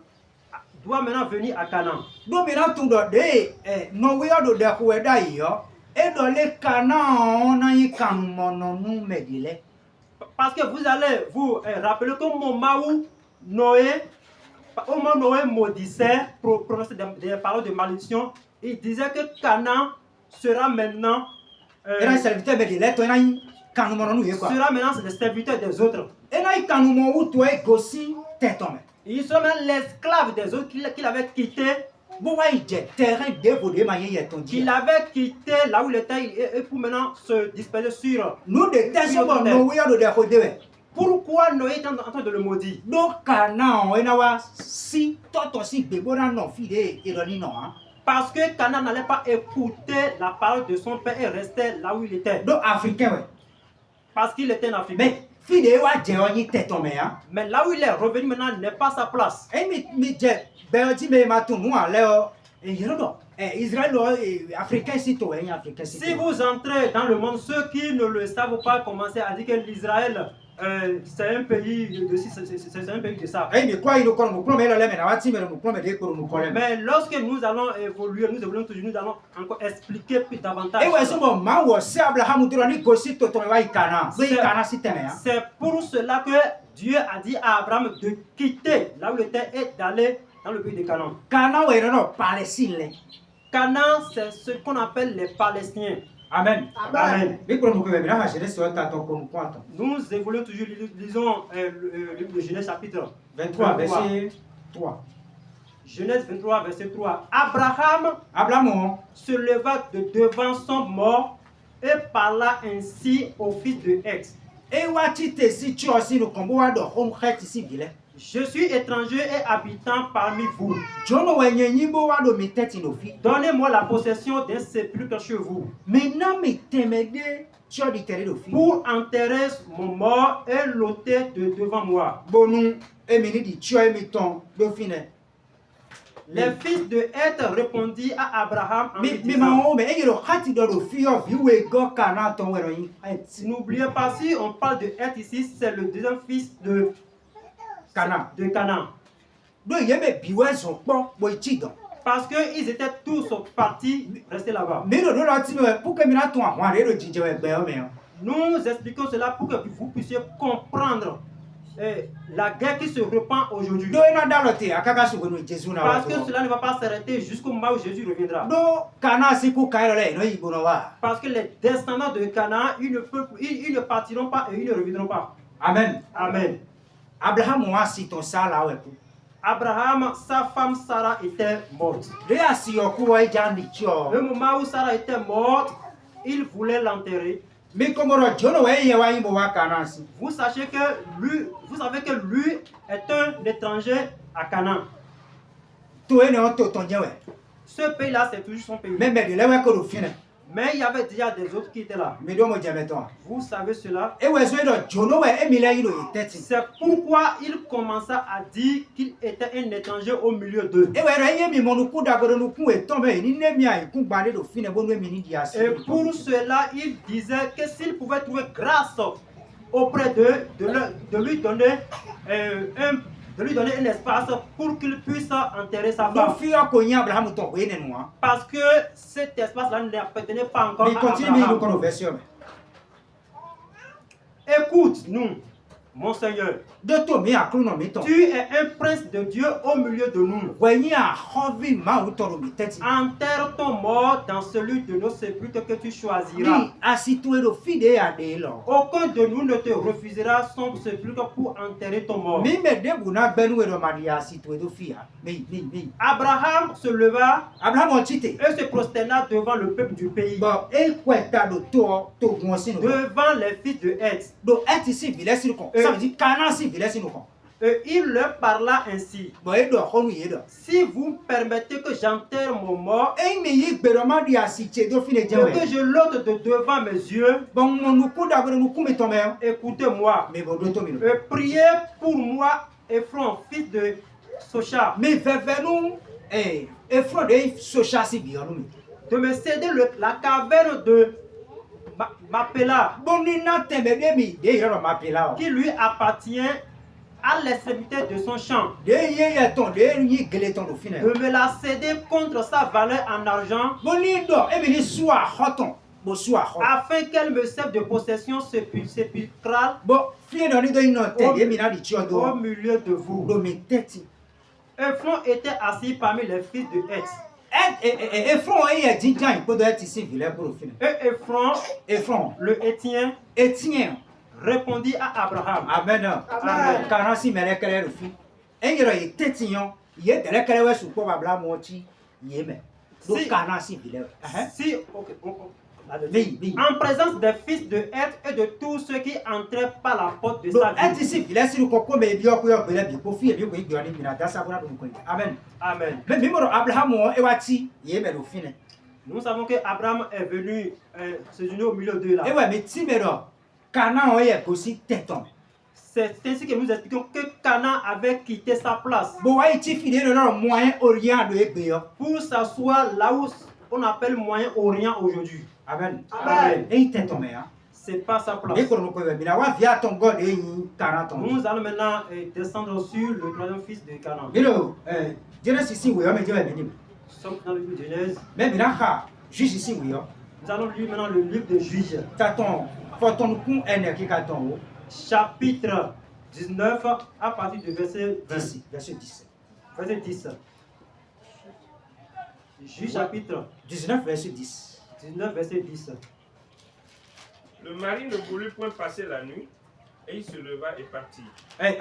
doit maintenant venir à Canaan. Do mina tun do de no we do de ko da yo e do le kana na yi kan mono nu medile. Parce que vous allez vous rappeler qu'au moment où Noé maudissait, prononçait des paroles de malédiction, il disait que Canaan sera maintenant Era serviteur medile to na yi kan mono nu ye quoi. sera maintenant le serviteur des autres. E na yi kan mo wu to e gosi tetome. Il sera maintenant l'esclave des autres qu'il avait quitté. Bo wa yi je terrain de vo de ma ye ton Qu'il di. avait quitté là où il était et pour maintenant se disperser sur. Nu de tese bo no we do de ko de we. Pourquoi Noé est en train de le maudire? Do kana o na wa si toto si gbebo na no fi de ironi no han. Parce que Canaan n'allait pas écouter la parole de son père et restait là où il était. Do africain we. Parce qu'il était en Afrique. Mais fi de wa je o yi tetome hein. Mais là où il est revenu maintenant n'est pas sa place. E mi je be ti me ma tun nu ale o e yero do Israël africain si to e africain si. Si vous entrez dans le monde, ceux qui ne le savent pas commencer à dire que l'Israël c'est un pays c'est un pays de ça. E mi kwa ilo kono mu promet le me na wa ti me mu promet de ko mu kole. Mais lorsque nous allons évoluer, nous évoluons toujours, nous allons encore expliquer plus davantage. E we so mo ma wo se Abraham dro ni ko si to to wa ikana. Do ikana si tene hein. C'est pour cela que Dieu a dit à Abraham de quitter là où il était et d'aller dans le pays de Canaan. Kana we no Palestine le. Canaan, c'est ce qu'on appelle les Palestiniens. Amen. Amen. Bi ko mu ko be na ha Genèse so ta to ko mu kwata. Nous évoluons toujours, lisons le livre de Genèse chapitre 23 verset 3. Genèse 23 verset 3. Abraham se leva de devant son mort et parla ainsi au fils de Hex. e wa ti te si cho si no kombo wa do home heart si bile. Je suis étranger et habitant parmi vous. Jono we nyenyi bo wa do mi teti no fi. Donnez-moi la possession d'un sépulcre chez vous Maintenant mi temede cho di tere do fi. pour enterrer mon mort et l'ôter de devant moi. Bonu e mi ni di cho e mi ton do fine. Les fils de Heth répondit à Abraham en lui Mi disant, ma o me e yero hati do do fi o vi we go kana ton we ro yin. n'oubliez pas, si on parle de Heth ici, c'est le deuxième fils de Canaan. Do ye me biwe so po bo ichi don. Parce qu'ils étaient tous partis rester là-bas. Mi do lo ti me pour que mi na ton àwọn re do jinje we gbe o me o. Nous expliquons cela pour que vous puissiez comprendre la guerre qui se répand aujourd'hui. Do ina da lo te akaka so we no Jesu na wa. Parce que cela ne va pas s'arrêter jusqu'au moment où Jésus reviendra. Do kana si ku kai le no yibo no wa. Parce que les descendants de Canaan, ils ne partiront pas et ils ne reviendront pas. Amen. Amen. Abraham wa si ton sa la we ku. Abraham, sa femme Sarah était morte. De asi oku wa jandi cho. Le moment où Sarah était morte, il voulait l'enterrer. Mi komoro jono we ye wa yimbo wa kana si. Vous savez que lui est un étranger à Canaan. To e no to ton je we. Ce pays-là, c'est toujours son pays. Me me de le we ko do fine. Mais il y avait déjà des autres qui étaient là. Mi do mo je me ton. Vous savez cela. E we so do jono we e mi le yiro teti. C'est pourquoi il commença à dire qu'il était un étranger au milieu d'eux. E we re ye mi mo nu ku da godo nu ku e ton be ni ne mi ai ku gba de do fine bo nu mi ni di asi. Et pour cela, il disait que s'il pouvait trouver grâce auprès d'eux, de lui donner un espace pour qu'il puisse enterrer sa Do femme. fi o ko yin Abraham ton we ne nu wa. Parce que cet espace-là n'appartenait pas encore Mi à continue mi lu Abraham. kono version me. Écoute-nous, mon Seigneur. De to mi akru no mi ton. Tu es un prince de Dieu au milieu de nous. We yin a hovi ma u to mi teti. Enterre ton mort dans celui de nos sépulcres que tu choisiras. Mi asitu e do fi de ya de lo. Aucun de nous ne te refusera son sépulcre pour enterrer ton mort. Mi me de bu na gbenu e do ma di asitu e do fi ha. Mi. Abraham se leva Abraham o chite. et se prosterna devant le peuple du pays, Bon, e kweta do to gun si no. devant les fils de Heth. Do eti si vile si kon. Ça veut dire kana si vile si no kon. Et il leur parla ainsi. Bon, e do honu ye do. Si vous permettez que j'enterre mon mort E mi yi gbero ma di asiche do fi ne et je we. que je l'ôte de devant mes yeux, Bon, mo nu ku da godo nu ku mi ton me. écoutez-moi. Me bo do to mi no. Et priez pour moi, Ephron, fils de Socha, Mi veve nu e fro de social si bi onu mi. de me céder la caverne de Mapela, Bon ni na tembe de mi de iro ma pela o. qui lui appartient à l'extrémité de son champ, de ye ya ton de yi gele ton do fine de me la céder contre sa valeur en argent, boni do e bi ni soa hoton bo soa hot afin qu'elle me serve de possession sépulcrale bo fie do ni do ino te e mi na di chi au odo milieu de vous. do mi teti Ephron était assis parmi les fils de Heth. e fron e ye jinjan ko do ti si vile pro fine Et Ephron, e fron le Hétien, e tien répondit à Abraham. amen amen kana si mele kele ru fi e yero e teti yon ye dele kele we su ko babla mo ti ye me do Si- kana si vile Si, oui. en présence des fils de Heth et de tous ceux qui entraient par la porte de sa e ti ville. si vile si ko ko me bi o ko yo bele bi ko fi e bi ko igbo ni mi na da sa bona do ko amen Amen. mais mi mo Abraham o e wa ti ye me do fine Nous savons que Abraham est venu se unir au milieu d'eux là. e wa me ti me do kana o ye ko si teton C'est ainsi que nous expliquons que Canaan avait quitté sa place bo wa ti fi de no moyen orient do egbe yo pour s'asseoir là où on appelle Moyen-Orient aujourd'hui. amen Amen. e teton me ya C'est pas sa e place. ko no ko be na wa via ton god e yin 40 ans Nous allons maintenant descendre sur le troisième fils de Canaan. bilo Genesis si we yo me je be ni Nous sommes dans le livre de Genèse. mais bi na ha juge si we yo Nous allons lire maintenant le livre de Juges, ta ton fo ton kun ene ki ka ton o chapitre 19, à partir du verset 20. 10 verset 10 Verset 10. Juges, chapitre 19 verset 10 19, verset 10. Le mari ne voulut point passer la nuit, et il se leva et partit.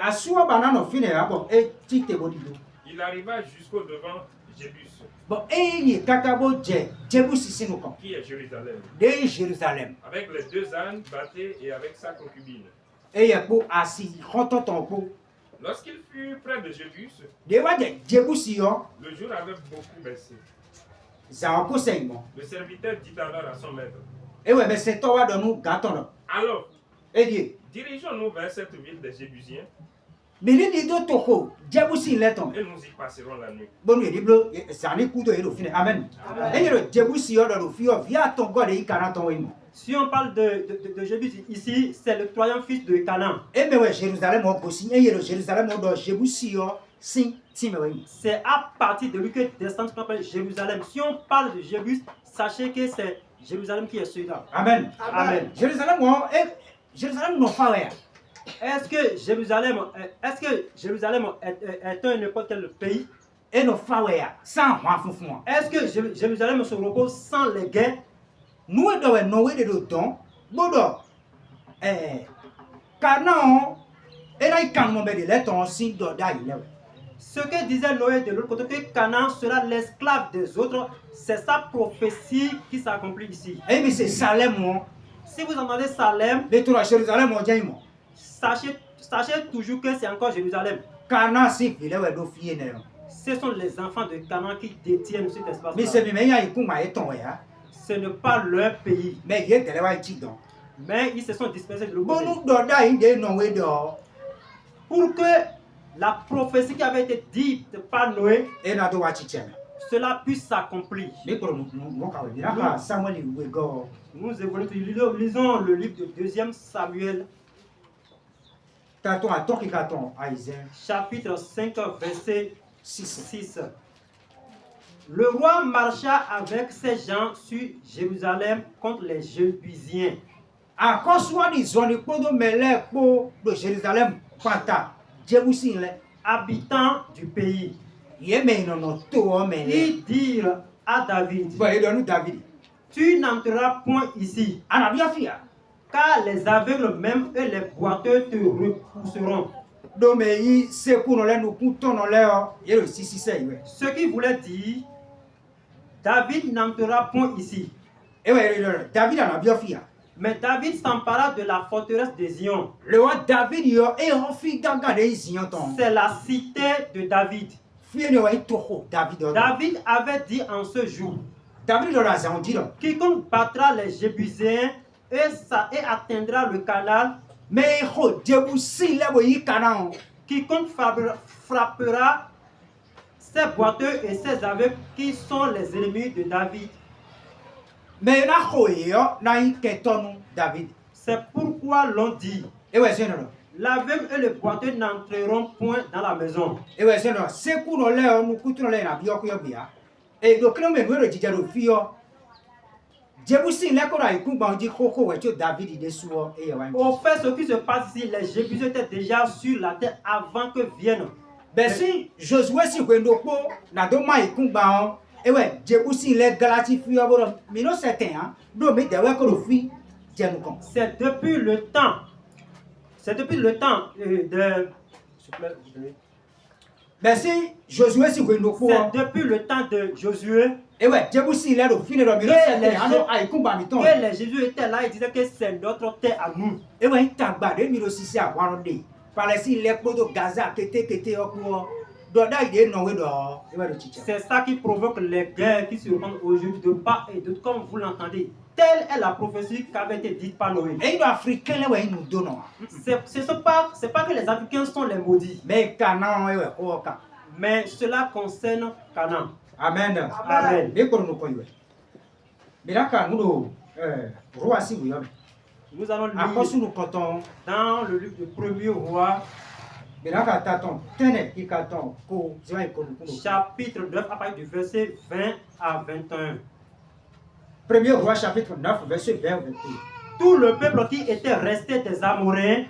asuwa bana no fine ya bon e ti te bodi do Il arriva jusqu'au devant Jébus, bon e yi kaka bo je jebusi sinu kon qui est Jérusalem, de Jérusalem avec les 2 ânes battés et avec sa concubine. e ye po asi hoto ton po Lorsqu'il fut près de Jébus, de wa je jebusi yo le jour avait beaucoup baissé. za ko seimo Le serviteur dit alors à son maître, e we me se to wa do nu gaton no alors, e die dirigeons-nous vers cette ville des Jébusiens mini di do to ko jebusi leton et nous y passerons la nuit. bonu e diblo zani ku do e do fine amen e ye jebusi yo do fi yo via ton god e kana ton imo Si on parle de Jébus ici, c'est le troisième fils de Canaan. e me we Jérusalem o ko si e ye Jérusalem o do jebusi yo sin ti me we C'est à partir de lui que descend ce qu'on appelle Jérusalem. Si on parle de Jébus, sachez que c'est Jérusalem qui est celui-là. amen Amen. Jérusalem o e Jérusalem no fa we Est-ce que Jérusalem est un n'importe quel pays? e no fa we ya san hwa funfun Est-ce que Jérusalem se repose sans les guerres? nous do we no we de do ton bodo kana o e na kan mo be de le ton sin do da ile we Ce que disait Noé de l'autre côté, que Canaan sera l'esclave des autres, c'est sa prophétie qui s'accomplit ici. e mi se Salem o Si vous entendez Salem, de to Jérusalem o jaimo sachez toujours que c'est encore Jérusalem. kana si vile we do fie ne yo Ce sont les enfants de Canaan qui détiennent cet espace. mi se mi me ya iku ma e ton we ya Ce n'est pas leur pays, me ye tele wa ti don mais ils se sont dispersés de l'autre côté. bonu do da in de no we do Pour que la prophétie qui avait été dite par Noé, e na do wa ti cheme cela puisse s'accomplir. mi ko no ka we na ka Samuel we go Nous évoluons, lisons le livre de 2 Samuel, ta ton a to ki ka ton Isaiah chapitre 5, verset 6 6. Le roi marcha avec ses gens sur Jérusalem contre les Jébusiens, akoswa ni zoni podo mele po do Jérusalem pata jebusi le habitants du pays. ye me no to o mele Ils dirent à David, bo e do nu David tu n'entreras point ici, ana bia fia car les aveugles même et les boiteux te repousseront. do me yi se ku no le nu ku to no le o ye ro sisi se iwe Ce qui voulait dire, David n'entrera point ici. e we David ana bia fia Mais David s'empara de la forteresse de Zion. le wa David yo e ho fi gaga de zion ton C'est la cité de David. fi ne wa to ho David do David avait dit en ce jour, David do la zan di do quiconque battra les Jébusiens et atteindra le canal, me ho jebusi le bo yi kana o quiconque frappera ces boiteux et ces aveugles qui sont les ennemis de David. me na ho yo na yi ke tonu David C'est pourquoi l'on dit, e we se no La veuve et le boiteux n'entreront point dans la maison. Et ouais, c'est non, c'est qu'on a l'air, nous coûtons l'air, n'a bien que bien. Et donc, nous, nous, le djidjaro fio. Jébusi, là, qu'on a eu, qu'on dit, Koko, ouais, tu David, il est sourd, et ouais. Au fait, ce qui se passe ici, les Jébusiens étaient déjà sur la terre avant que vienne. Ben si, Josué, si vous n'avez pas, n'a pas eu, qu'on va, et ouais, Jébusi, les Galatis, fio, mais non, c'est un, non, mais d'ailleurs, qu'on a fait, tiens, nous, c'est depuis le temps. C'est depuis le temps de. S'il vous plaît, ben si, Josué, si vous n'avez pas, c'est depuis le temps de Josué. et ouais, Jébusi, là, le fin de l'homme, Que les Jésus étaient là, ils disaient que c'est notre terre à nous. et ouais, il t'a gardé, mais aussi, c'est à voir, Palestine, les pots de Gaza, qui étaient au courant, c'est ça qui provoque les guerres qui se rendent aujourd'hui de part et d'autre, comme vous l'entendez. Telle est la prophétie qui avait été dite par Noé. Et les Africains, là, ils nous donnent. C'est pas que les Africains sont les maudits. Mais Canaan, Mais cela concerne Canaan. Amen. Amen. Mais pour nous, mais là, quand nous, roi, si vous Nous allons à cause lire nous comptons, dans le livre du premier roi, mais là, quand t'attends, tenez, qui t'attend, chapitre 9, à partir du verset 20 à 21. Premier roi, chapitre 9, verset 20 à 21. Tout le peuple qui était resté des Amoréens,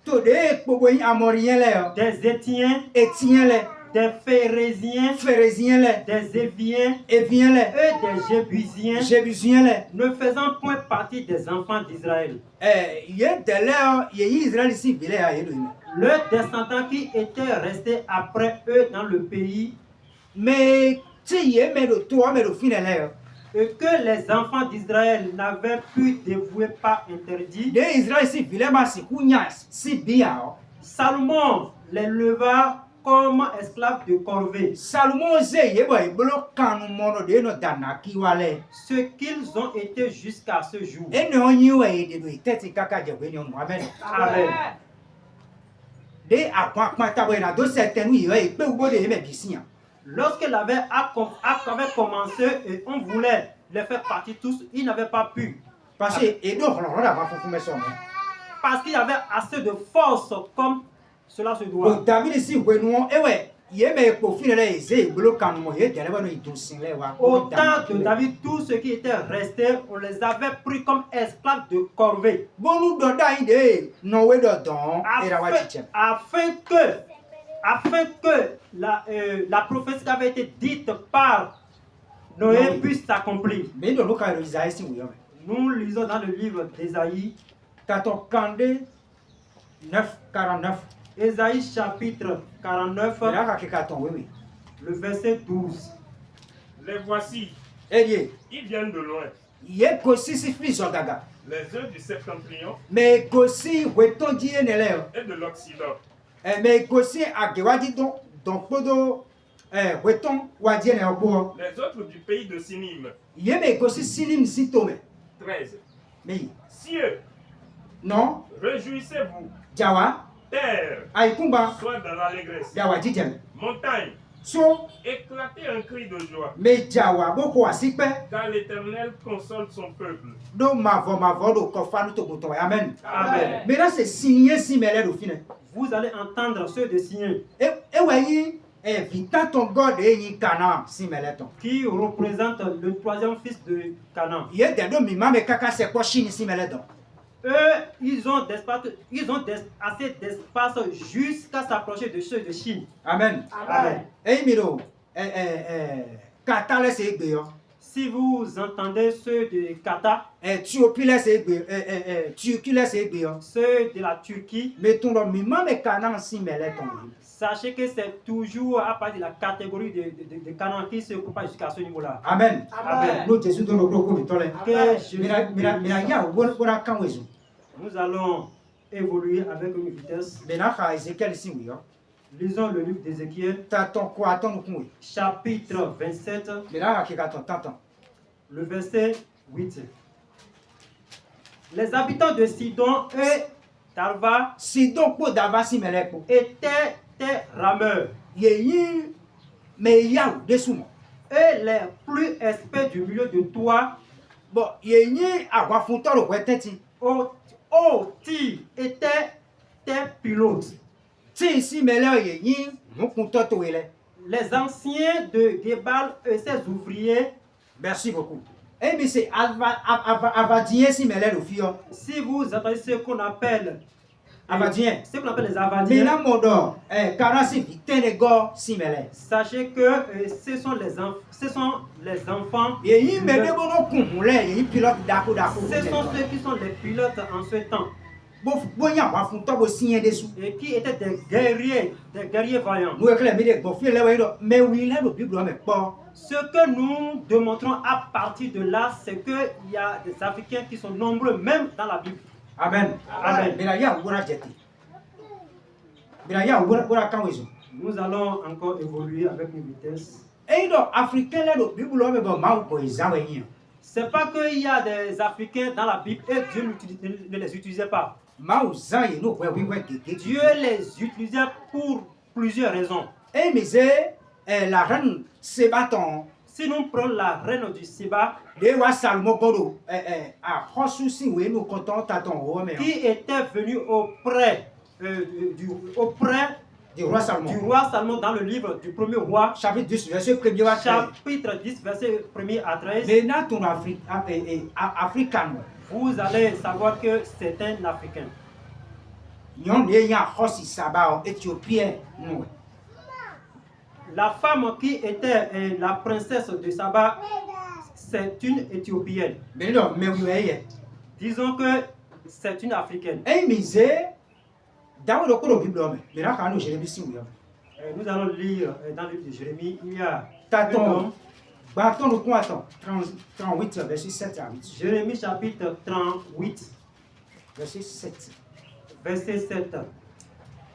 Tous les Amoriens, des Étiens, Étiens, des Phérésiens, Phérésiens, des Éviens Éviens, et des Jébusiens, Jébusiens, ne faisant point partie des enfants d'Israël. il y a de l'air, il y a Israël ici, il y a Leurs descendants qui étaient restés après eux dans le pays, mais tu y es, mais le toi, mais le fin de l'air. et que les enfants d'Israël n'avaient pu dévouer par interdit, De Israël ici, vraiment, c'est Kounias, c'est bien. Salomon les leva comme esclaves de corvée. Salomon zé, il y bloc quand nous mono de nos dana qui wale. Ce qu'ils ont été jusqu'à ce jour. Et nous y est de tête kaka de venir nous amen. Amen. De à point tabena de certains oui, il peut vous de mes bisiens. Lorsqu'elle avait commencé et on voulait les faire partir tous, ils n'avaient pas pu. Parce que et donc on a pas pour mettre ça. Parce qu'il y avait assez de force comme cela se doit. Donc David ici nous et ouais, il est mais pour finir les zé bloc quand nous y est de là nous tous les wa. Autant que David, tous ceux qui étaient restés, on les avait pris comme esclaves de corvée. Bon nous donne idée, non ouais dedans et la afin que la prophétie qui avait été dite par Noé puisse s'accomplir. Mais dans le cas d'Isaïe ici oui. Nous lisons dans le livre d'Ésaïe, 9:49. Ésaïe chapitre 49, Là oui. le verset 12. Les voici, Et ils viennent de loin. il y a aussi si fils gaga. Les œufs du septentrion Mais aussi weton die ne le. et de l'Occident. Mais aussi a gewadi donc podo weton wadie ne obo. Les autres du pays de Sinim. Il y a mais aussi silim sitome. 13. Mais Cieux, non, réjouissez-vous. Jawa Terre, ay kumba sois dans l'allégresse. Jawa jijeme. Montagne, So éclatez un cri de joie. mais Jawa boko asipe Car l'Éternel console son peuple. do mavo do kofanu to goto. Amen. Amen. Mais là c'est signé si mele do fine. Vous allez entendre ceux de Sion E wayi vita ton God e yin kana si mele ton. qui représentent le troisième fils de Canaan. Il y a des mi mame kaka se ko chini si mele don. Eux, ils ont assez d'espace jusqu'à s'approcher de ceux de Chine. Amen. Amen. Et miro kata le se egbe yo. Si vous entendez ceux de Qatar, Ethiopie le se egbe Turquie le se egbe yo. ceux de la Turquie, Mais ton do mi mame kana si mele ton. sachez que c'est toujours à partir de la catégorie de Canaan qui se propage jusqu'à ce niveau-là. Amen. Amen. No Jésus don do ko mi tole. Que Jésus Mira ya wona kan wezu. Nous allons évoluer avec une vitesse. Mena ka Ezekiel si wi yo. Lisons le livre d'Ézéchiel, Ta ton ko aton no kun. chapitre 27, Mena ka ton tantan. le verset 8. Les habitants de Sidon et d'Arva Si donc po dava si mele po. étaient des rameurs, Yeyi me ya de sumo. et les plus experts du milieu de toi, Bon, yeyi agwa fun toro weteti. Oti, étaient des pilotes. ti si mele ye yin mu kunto to ele. Les anciens de Gebal et ses ouvriers. Merci beaucoup. Eh mais c'est avadien si mele do fio. Si vous entendez ce qu'on appelle Avadien. ce qu'on appelle les avadiens, Mina modo karasi vitene go si mele. sachez que ce sont les enfants. Ye yin mele bono kunmule ye yin pilote dako. Ce sont ceux qui sont les pilotes en ce temps Bonya wa fun to bo siyen desu. et qui étaient des guerriers vaillants. Nous éclairons mais bon fie lewe do mais oui là le Bible me pas. Ce que nous démontrons à partir de là, c'est qu'il y a des Africains qui sont nombreux, même dans la Bible. Amen. Amen. Bila ya wura jeti. Bila ya wura kan wezo. Nous allons encore évoluer avec une vitesse. Et donc africain là le Bible me ba ma ko izawe yin. C'est pas qu'il y a des Africains dans la Bible et Dieu ne les utilisait pas. Ma uzan ye no we gege. Dieu les utilisait pour plusieurs raisons. Et mais c'est la reine Sébaton. Si nous prenons la reine du Séba, De wa Salmo godo a hosu si we no konton taton o me. qui était venu auprès Du roi Salomon. du roi Salomon dans le livre du premier roi, Chapitre 10 verset 1er à 13. chapitre 10, verset 1er à 13, Maintenant ton africain. vous allez savoir que c'est un Africain. Yon de yan hosi saba éthiopien no. La femme qui était la princesse de Saba, c'est une Éthiopienne. Mais non, mais oui. Disons que c'est une Africaine. Et misé dans le cours de Bible mais là quand nous Jérémie si oui. Nous allons lire dans le livre de Jérémie, il y a un Taton. homme. Bâton le pointon 38 verset 7 à 8. Jérémie chapitre 38, Verset 7. verset 7.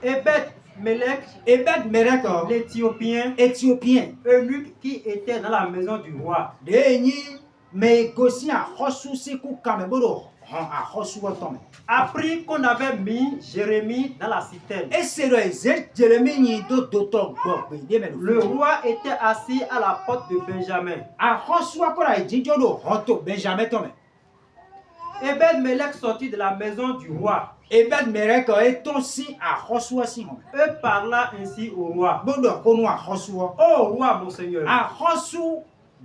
Ebed Melech, Ebed Melech l'Éthiopien, éthiopien. eunuque qui était dans la maison du roi, De ni mais gosi a hosu si ku kamebodo a hosu woton. apprit qu'on avait mis Jérémie dans la citerne. Et c'est le Jérémie ni do doto gbo de me Le roi était assis à la porte de Benjamin. a hosu akora ejinjo do hoto Benjamin tome. Ebed Melech sortit de la maison du roi Ebed Melech est aussi a hosu asi mo. et parla ainsi au roi. Bodo kono a hosu. Ô roi, mon seigneur, A hosu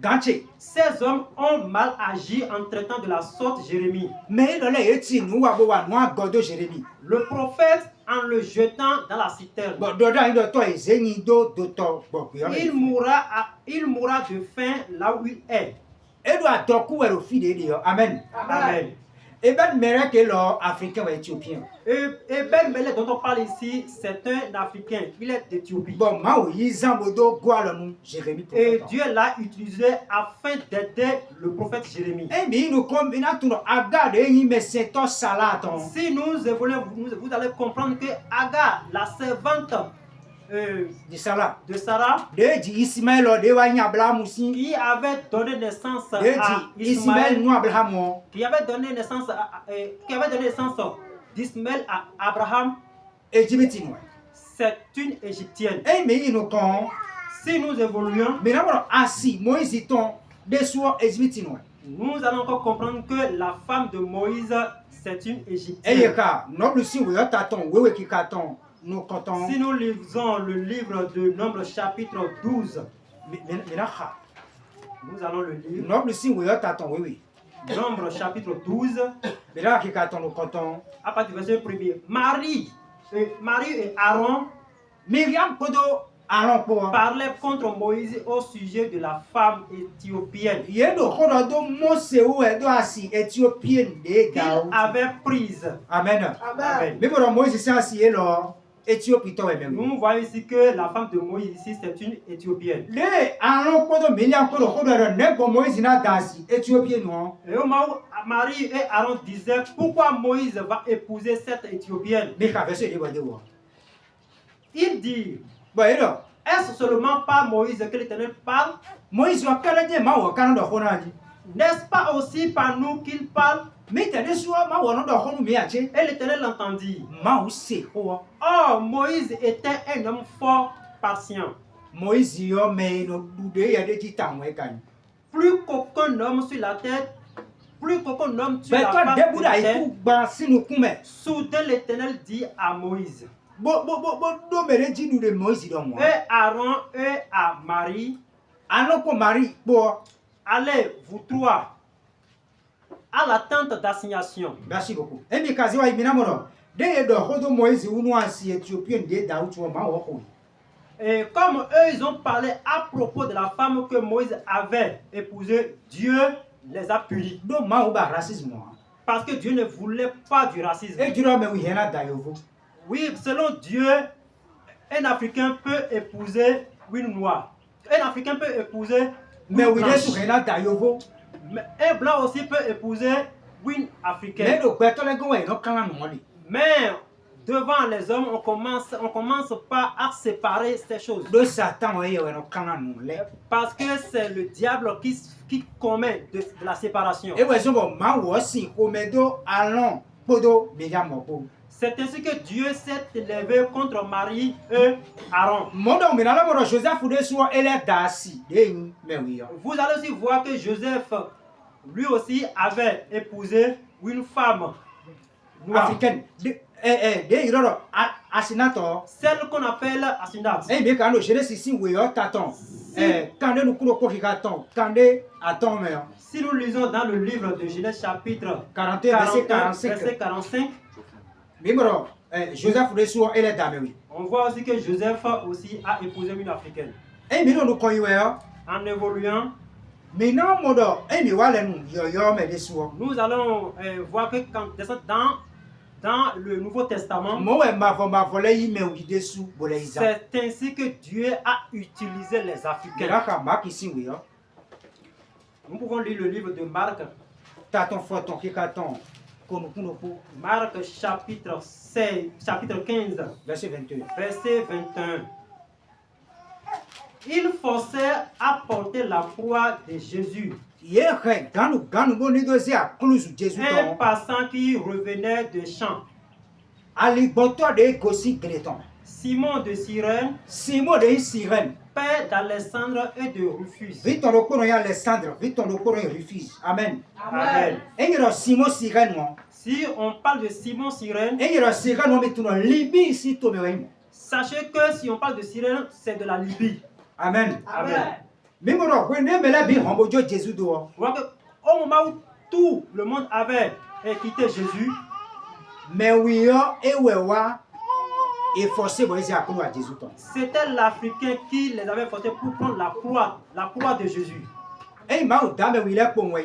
ganche. ces hommes ont mal agi en traitant de la sorte Jérémie, Mais le le eti nu wa bo wa no agodo Jérémie. le prophète, en le jetant dans la citerne. Bo do da ndo to ezeni do doto gbo yo. Il mourra de faim là où il est. Edo adoku ero fide de yo. Amen. Amen. Ebed Melech est là africain ou éthiopien. Et Ben Melech dont on parle ici, c'est un Africain. Il est d'Éthiopie. Bon, ma ou yizan bodo gwala nu Jérémie Et prophète. Dieu l'a utilisé afin d'aider le prophète Jérémie. Eh bien, nous combinons tout agade yi mais c'est to salaton. Si nous évoluons, vous allez comprendre que Agar, la servante Di sala. de Sarah, De di Ismaël de wa nya Abraham si. qui avait donné naissance De à di Ismaël Ismaël, nu Abraham. qui avait donné naissance d'Ismaël à Abraham, Égypte no. c'est une Égyptienne. Eh mais nous kon. Si nous évoluons, Mais là asi Moïse ton de so Égypte no. nous allons encore comprendre que la femme de Moïse, c'est une Eh Égyptienne. yeka, noble si we taton wewe ki katon nous conton. Si nous lisons le livre de Nombre chapitre 12, Mais là ha. nous allons le lire. Noble si we taton wewe. Nombre chapitre 12, Mais là ki katon nous conton. à partir du verset 1er. Marie et Aaron Myriam podo alon po. parlaient contre Moïse au sujet de la femme éthiopienne Yedo kodo do Mose ou edo asi éthiopien de qu'il ga. avait prise. Amen. Amen. Mais pour Moïse c'est asi elo Éthiopie to même. Nous voyons ici que la femme de Moïse ici, c'est une Éthiopienne. Le alon podo Myriam kodo ne ko Moïse na dasi éthiopien no. Et au moment où Marie et Aaron disaient pourquoi Moïse va épouser cette Éthiopienne, Mais ka verset de bo de wo. ils disent, Bon edo est-ce seulement par Moïse que l'Éternel parle? Moïse wa kala de ma wo kan do honani. N'est-ce pas aussi par nous qu'il parle? Mais tene so ma wo no do honu mi ache. Et l'Éternel entendit. Ma ou se ho. Or, Moïse était un homme fort patient, Moïse yo me no dude ya de titan we kan. plus qu'aucun homme sur la terre, plus qu'aucun homme tue Mais la toi, face debout de là, la il terre, faut banser nous coumer. soudain l'Éternel dit à Moïse Bon, mais dit nous de Moïse dans moi. et Aaron et à Marie, Alors qu'on Marie, bon, allez, vous trois, à la tente d'assignation. merci beaucoup. Et mais kazi wa imina moro. Dès que Hodo Moïse ou nous assis Éthiopien de Daoud ou Maoko. Et comme eux, ils ont parlé à propos de la femme que Moïse avait épousée, Dieu les a punis. Donc Maoba racisme. Parce que Dieu ne voulait pas du racisme. Et tu mais oui, hena dayovo. Oui, selon Dieu, un Africain peut épouser une noire. Un Africain peut épouser Mais une oui, blanche. sur hena dayovo. Mais un blanc aussi peut épouser une Mais africaine. le beto le gowe no kala no li. Mais devant les hommes, on commence pas à séparer ces choses. Do Satan oye no kala no le. Parce que c'est le diable qui commet de la séparation. Et ouais so bo ma wo si ko medo alon podo meja mopo. C'est ainsi que Dieu s'est élevé contre Marie et Aaron. Mondo me na la moro Joseph de so ele dasi. De me oui yo. Vous allez aussi voir que Joseph, lui aussi, avait épousé une femme noire. Africaine. De iroro asinato. Celle qu'on appelle Asinat. Eh bien, quand je suis ici, oui, t'attends. Quand nous courons pour attend, quand nous attend, mais Si nous lisons dans le livre de Genèse chapitre 41, verset 45. verset 45, Bimoro, Joseph de Sour et les dames, oui. on voit aussi que Joseph aussi a épousé une africaine. Eh bien, nous croyons, En évoluant, mais non, mon dos, eh bien, voilà, nous, yo, mais des soirs. nous allons voir que quand dans le Nouveau Testament, Moi, ma volée, mais oui, des sous, boléisa. c'est ainsi que Dieu a utilisé les Mais Africains. là, quand Marc ici, oui, Nous pouvons lire le livre de Marc, t'attends, fort, ton qui attend, qu'on nous pour, Marc chapitre 15, verset 22. verset 21. Il forçait à porter la croix de Jésus. Hier, quand nous bon négocier à Clouse, Jésus, Un passant qui revenait de champ, Ali Boto de Gossi Greton. Simon de Cyrène, Simon de Sirène. père d'Alexandre et de Rufus. Vite on le connaît Alexandre, vite on le connaît Rufus. Amen. Amen. Et il y a Simon Sirène, moi. Si on parle de Simon Cyrène, Et il y a Sirène, moi, mais tout le Libye ici, tout le monde. sachez que si on parle de Cyrène, c'est de la Libye. Amen. Amen. Mais moi, je me l'ai bien, on va dire Jésus dehors. Vous voyez qu'au moment où tout le monde avait quitté Jésus, Mais oui, et ouais, et forcé, moi, à courir à Jésus. c'était l'Africain qui les avait forcés pour prendre la croix de Jésus. Et il m'a dit, mais oui, il est pour moi.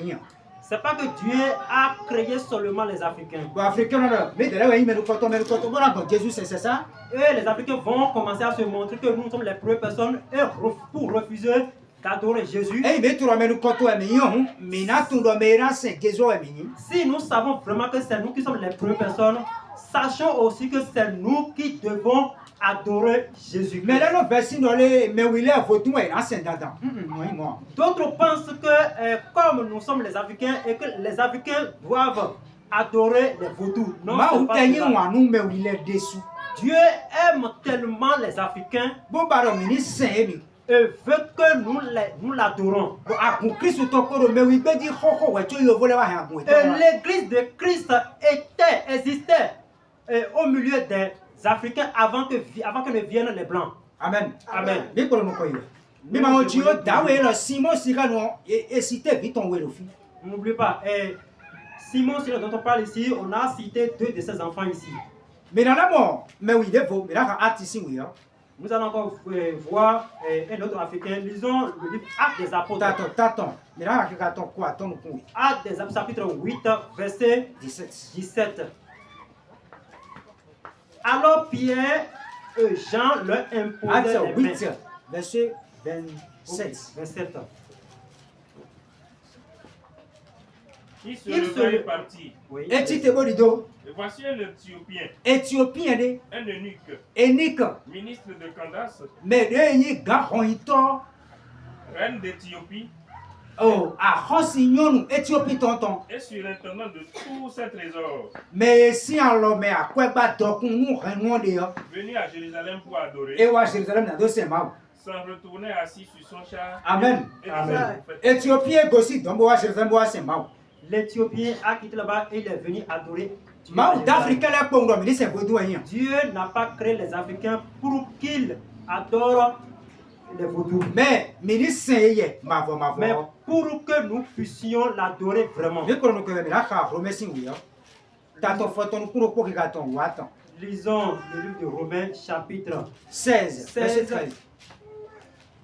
C'est pas que Dieu a créé seulement les Africains. Bon, Africain, non, mais de là, mais nous comptons, voilà, donc Jésus, c'est ça. Et les Africains vont commencer à se montrer que nous sommes les premières personnes et pour refuser d'adorer Jésus. Et mais tout le monde nous comptons, mais n'a tout le monde, c'est Jésus, Si nous savons vraiment que c'est nous qui sommes les premières personnes, sachons aussi que c'est nous qui devons adorer Jésus. Mais là, nous versions dans les, mais oui, il est voté, c'est dedans. Moi. D'autres pensent que comme nous sommes les Africains et que les Africains doivent adorer les vaudous. Non, c'est pas cela. Mais oui, il est dessous. Dieu aime tellement les Africains Bon, bah, le ministre, c'est et veut que nous l'adorons. bon, à pour Christ, ton corps, mais oui, ben, dit, ouais, tu veux voler, Et l'église de Christ existait au milieu des Africains avant que ne viennent les Blancs. Amen. Amen. Mais pour nous, quoi, mais ma Dieu, d'ailleurs, le Simon Cyrano, et cité vite ton wélo. N'oubliez pas, Simon, dont on parle ici, on a cité 2 de ses enfants ici. Mais dans la mort, mais oui, il est beau, mais là, quand ici, oui, Nous allons encore voir un autre Africain. Lisons le livre Actes des Apôtres. T'attends. Mais là, attends quoi, attends, nous, Actes des Apôtres, chapitre 8, verset 17. Alors Pierre et Jean leur imposaient Acte les mains. 8, verset 27. 27. Il se Il leva se- et partit. Oui. Et tu te vois, Lido, Et voici un Éthiopien, Éthiopien, un eunuque, et Nick, ministre de Candace, mais les gars, on y tord. reine d'Éthiopie, Oh, à Rosignon, Éthiopie, tonton. et surintendant de tous ses trésors, Mais si on l'a mis à quoi battre, nous, renouons d'ailleurs. venu à Jérusalem pour adorer, Et ouais, Jérusalem, dans 2 mois. s'en retournait assis sur son char. Amen. Et Amen. disait au prophète, Éthiopie, aussi, donc, ouais, Jérusalem, c'est mort. l'Éthiopien a quitté là-bas et il est venu adorer Dieu. à Ma Jérusalem. d'Afrique là pour nous, mais c'est vaudou hein. Dieu n'a pas créé les Africains pour qu'ils adorent les vaudous, Mais ministre c'est ma mais voix. pour que nous puissions l'adorer vraiment. Mais pour nous que mais là car remercie oui. Tato photo nous pour que gaton waton. Lisons le livre de Romains chapitre 16 verset 13.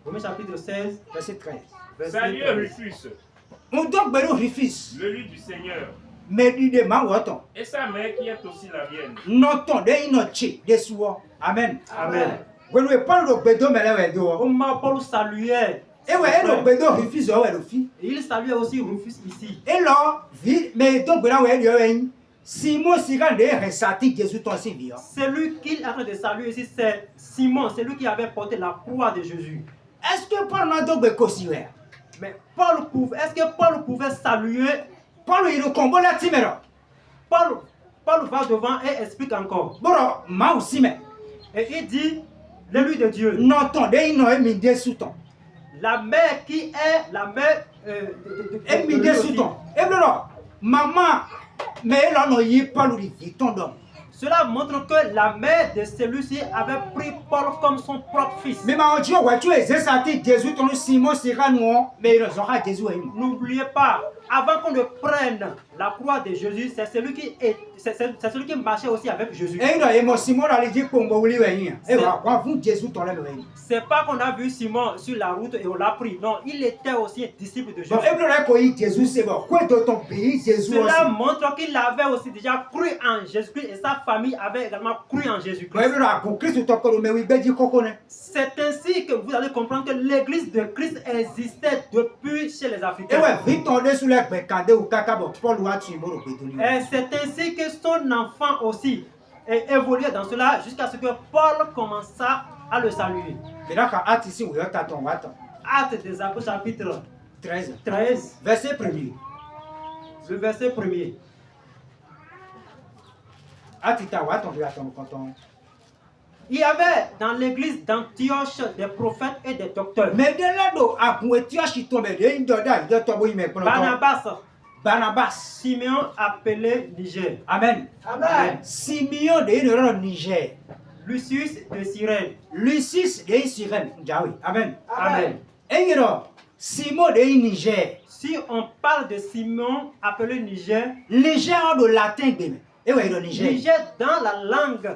Romains chapitre 16, Verset 13. verset Salut 13. Rufus, On doit bero refuse. le lit du Seigneur, Mais du de ma waton. et sa mère qui est aussi la mienne. Noton de inochi de suo. Amen. Amen. When we parle de bedo mais là we do. Comment Paul saluait Et ouais, le bedo refuse ouais le fi. et il saluait aussi Rufus ici. Et là, mais donc là ouais le Simon Sigan de resati Jésus ton Seigneur. Celui qu'il est en train de saluer ici, c'est Simon, celui qui avait porté la croix de Jésus. Est-ce que Paul n'a donc be kosiwe? Mais est-ce que Paul pouvait saluer? Paul il combo la timero. Paul va devant et explique encore. Boro ma aussi mais Et il dit, l'élu de Dieu, noton de ino e mi de souton. la mère qui est la mère E mi de souton. E bro maman mais là no yi Paul li viton dom. Cela montre que la mère de celui-ci avait pris Paul comme son propre fils. Mais ma Dieu ouais tu es resati Jésus ton Simon Sigan no mais il aura Jésus e. N'oubliez pas, avant qu'on ne prenne la croix de Jésus, c'est celui qui marchait aussi avec Jésus. Et il a mo Simon la dit combo wuli we. E wa vous Jésus ton le we. C'est pas qu'on a vu Simon sur la route et on l'a pris. Non, il était aussi un disciple de Jésus. Bon, et là ko yi Jésus c'est bon. Quoi de ton pays Jésus Cela aussi. montre qu'il avait aussi déjà cru en Jésus-Christ et sa famille avait également cru en Bon, Jésus-Christ. et là ko Christ to ko mais oui be di kokone. C'est ainsi que vous allez comprendre que l'église de Christ existait depuis chez les Et Africains. ouais, vite on est sur les bekande ou kaka bon Paul wa tu mo ro bedoni. Et c'est ainsi que son enfant aussi évoluait dans cela jusqu'à ce que Paul commença à le saluer. Mais là quand acte ici ou yo taton waton. Actes des Apôtres chapitre 13 13, verset 1er. le verset 1er. Acte ta waton bi aton konton. Il y avait dans l'église d'Antioche des prophètes et des docteurs. Mais de là do akun eti ashito me de indoda de to bo ime kono. Barnabas. Simeon appelé Niger, Amen. Amen. Simeon de ino Niger. Lucius de Cyrène, Lucius de Cyrène. Jawi. Amen. Amen. Et Simon de Niger. Si on parle de Simon appelé Niger, Niger de latin de. Et ouais, le Niger. Niger dans la langue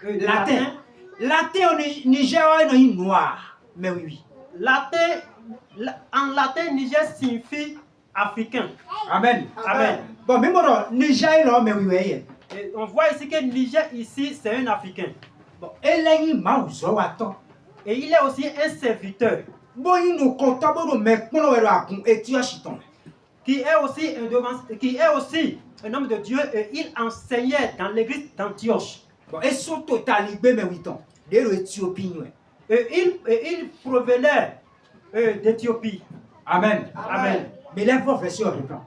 Latin. Latin au Niger est noir. Mais oui. En latin, Niger signifie africain. Amen. Amen. Bon, même Niger est là, mais oui. Et on voit ici que Niger ici, c'est un africain. Bon, et là, il m'a attend. Et il est aussi un serviteur Bon, il nous compte bon, mais qu'on va et tu as chiton. qui est aussi un homme de Dieu et il enseignait dans l'église d'Antioche. Bon, et surtout, t'as libéré mes 8 ans. De l'Éthiopie. Et il provenait d'Éthiopie. Amen. Amen. Mais là, il faut faire sur le plan.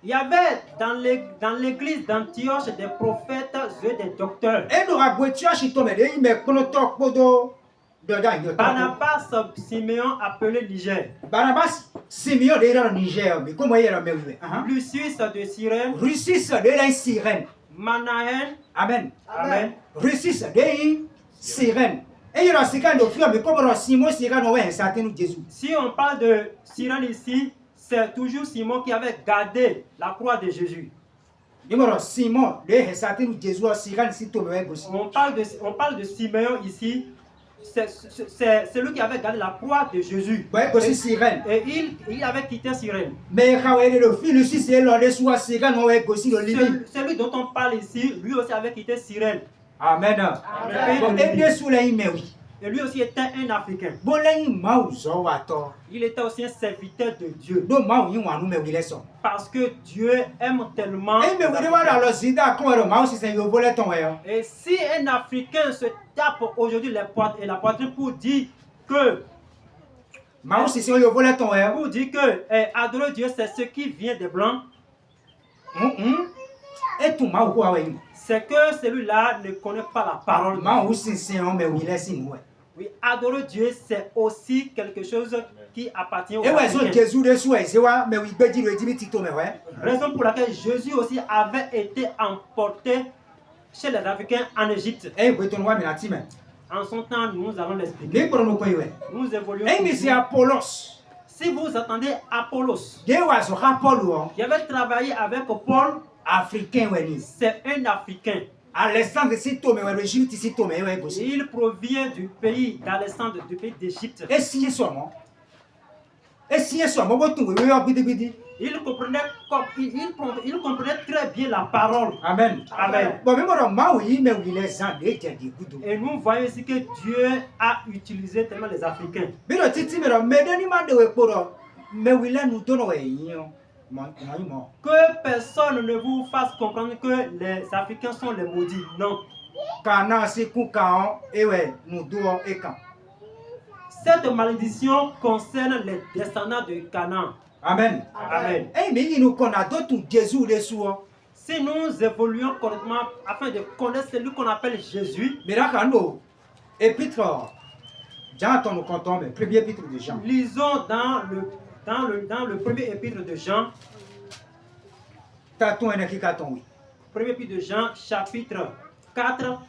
Il y avait dans l'église d'Antioche des prophètes et des docteurs. Et nous avons tu as chiton, mais il met qu'on toque podo. Barnabas, Simeon appelé Niger. Barnabas, Simeon de la Niger. Mais comment il est là, mais oui. Lucius de Cyrène. Russis de la Sirène. Manahen. Amen. Amen. Russis de Sirène. Et il y a un second de fille, mais comme Simon Sirène, on va un certain Jésus. Si on parle de Cyrène ici, c'est toujours Simon qui avait gardé la croix de Jésus. Il y a Simon de un certain Jésus, Sirène, si tu veux aussi. On parle de Simeon ici. C'est celui qui avait gardé la croix de Jésus. Oui, aussi Sirène. Et il avait quitté Cyrène. Mais quand il est le fils, Lucie, c'est l'un soit Sirène, on va aussi le livre. Celui dont on parle ici, lui aussi avait quitté Cyrène. Amen. Bon, et bien sous la mais oui. Et lui aussi était un Africain. Bon, là, il m'a oublié. Il était aussi un serviteur de Dieu. Donc, moi, il m'a oublié les sons. Parce que Dieu aime tellement. Et mais vous devez voir le sida, quand on m'a aussi, c'est un volet ton. Et si un Africain se tape aujourd'hui la poitrine pour dire que. M'a aussi, c'est un volet ton. Pour dire que adorer Dieu, c'est ce qui vient des Blancs. Et tout m'a oublié. C'est que celui-là ne connaît pas la parole. M'a aussi, c'est un mais oui, laisse-moi. Oui, adorer Dieu, c'est aussi quelque chose qui appartient aux Et ouais, so Africains. Jésus de soi, c'est ouais, mais oui, bédi le dit tito mais ouais. Raison pour laquelle Jésus aussi avait été emporté chez les Africains en Égypte. Eh, oui, ton roi mais la time. En son temps, nous allons l'expliquer. Les pour nous quoi ouais. Nous évoluons. Eh, mais c'est toujours. Apollos. Si vous attendez Apollos, Des ouais, so Apollo, qui avait travaillé avec Paul, africain ouais ni. c'est un Africain. Alexandre Sito mais ouais, l'Égypte Sito mais ouais aussi. Il provient du pays d'Alexandre, du pays d'Égypte. Et si est soit moi. Et si est soit moi, bon tout oui, bidi bidi. Il comprenait très bien la parole. Amen. Amen. Bon, mais moi oui, mais oui les gens les gens des goudou. Et nous voyons ici que Dieu a utilisé tellement les Africains. Mais le titi mais deni ma de we poro. Mais oui là nous donnons ouais yon. Moi. Que personne ne vous fasse comprendre que les Africains sont les maudits. Non. Kana c'est quand et ouais, nous doit et quand. Cette malédiction concerne les descendants de Canaan. Amen. Amen. Eh mais il nous connaît d'autres Jésus les soirs. Si nous évoluons correctement afin de connaître celui qu'on appelle Jésus, Mais là quand nous épître Jean ton nous comptons mais premier épître de Jean. lisons dans le premier épître de Jean, Taton et qui carton oui. premier épître de Jean, chapitre 4,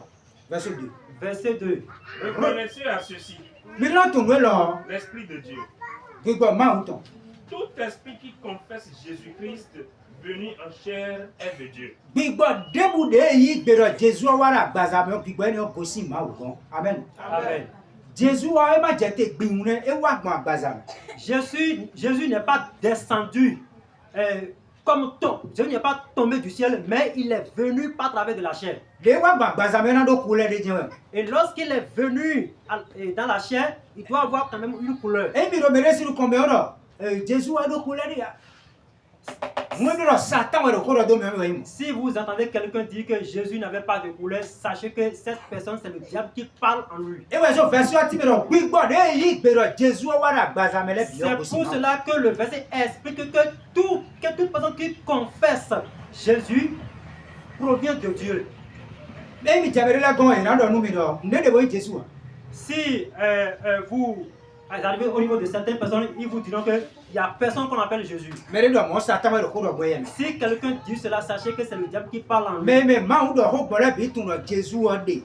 Verset 2. verset 2. Reconnaissez à ceci Mais là ton là, l'Esprit de Dieu. que quoi mauton. Tout esprit qui confesse Jésus-Christ venu en chair est de Dieu. Gbigbo debude yi gbero Jésus wara gbaza me gbigbo ni ko si ma wo. Amen. Amen. Jésus wa e ma jete gbihun e wa gbon agbaza. Jésus n'est pas descendu comme ton. Jésus n'est pas tombé du ciel, mais il est venu par travers de la chair. Le wa gbon agbaza me na do couleur de Dieu. Et lorsqu'il est venu dans la chair, il doit avoir quand même une couleur. E mi do mere si ko me oro. Jésus wa do couleur ya. Moi de Satan wa do ko do me me. Si vous entendez quelqu'un dire que Jésus n'avait pas de couleur, sachez que cette personne, c'est le diable qui parle en lui. E wa so version ti me do gbigbo de yi gbero Jésus wara agbaza me le bi C'est o ko si. pour cela que le verset explique que toute personne qui confesse Jésus provient de Dieu. E mi jabere la gon e na do nu mi do. Ne de bo Jésus. Si vous arrivez au niveau de certaines personnes, ils vous diront qu'il n'y a personne qu'on appelle Jésus. Mais do mo Satan wa do ko do boyen. Si quelqu'un dit cela, sachez que c'est le diable qui parle en lui. Mais ma ou do ho gboro bi tun no Jésus o de.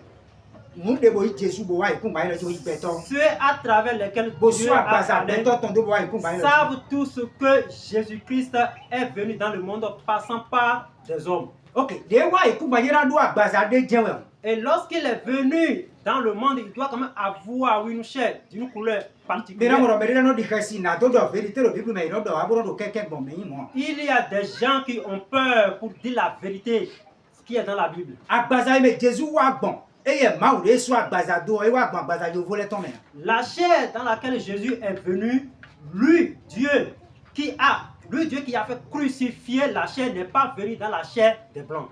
Mu de bo Jésus bo wa ikun ba yin jo ibeto. Ceux à travers lesquels Bo Dieu so a agbaza parlé beto ton do bo wa ikun ba yin. savent tout ce que Jésus-Christ est venu dans le monde passant par des hommes. OK, de wa ikun ba yin do agbaza de jewe. Et lorsqu'il est venu dans le monde, il doit quand même avoir une chair d'une couleur Mais particulière. na mo me no di kasi na do vérité le Bible mais no do aburo do keke bon me yin mo. Il y a des gens qui ont peur pour dire la vérité, ce qui est dans la Bible. Agbaza me Jésus wa gbon. E ye ma ou de so agbaza do e wa gbon agbaza yo vole ton me. La chair dans laquelle Jésus est venu, lui, Dieu qui a fait crucifier la chair, n'est pas venu dans la chair des blancs.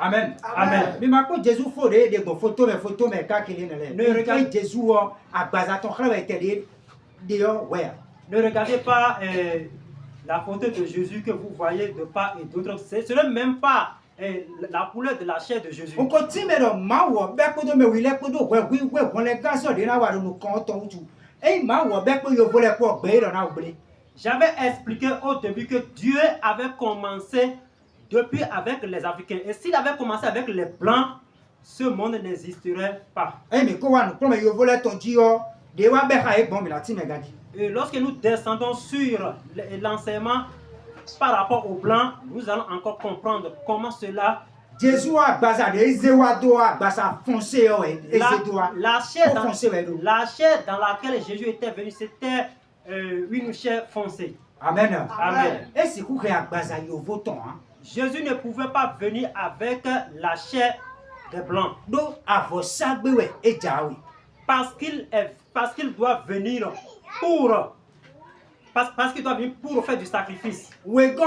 Amen. Amen. Mi ma ko Jésus fo de photo me ka kele ne le. Ne regarde- Jésus o agbaza ton kra we te de yo where. Ne regardez pas la photo de Jésus que vous voyez de part et d'autre. Ce n'est même pas la couleur de la chair de Jésus. On continue de ma wo be ko do me wi le ko do we won le ga so de na wa no kan to utu. E ma wo be ko yo vole ko gbe ro na obele. J'avais expliqué au début que Dieu avait commencé depuis avec les Africains. Et s'il avait commencé avec les Blancs, ce monde n'existerait pas. E mi ko wa no pro me yo vole ton ji o de wa be ha e bon mi la ti me gadi. Et lorsque nous descendons sur l'enseignement par rapport aux Blancs, nous allons encore comprendre comment cela... Jésus agbaza de ezewa do agbaza foncé o e ezedoa. La chair Pour foncer, ouais, donc. la chair dans laquelle Jésus était venu, c'était une chair foncée. Amen. Amen. E si ku re agbaza yo voton hein. Jésus ne pouvait pas venir avec la chair des Blancs. Do avo sagbe we e jawi. Parce qu'il doit venir parce qu'il doit venir pour faire du sacrifice. We go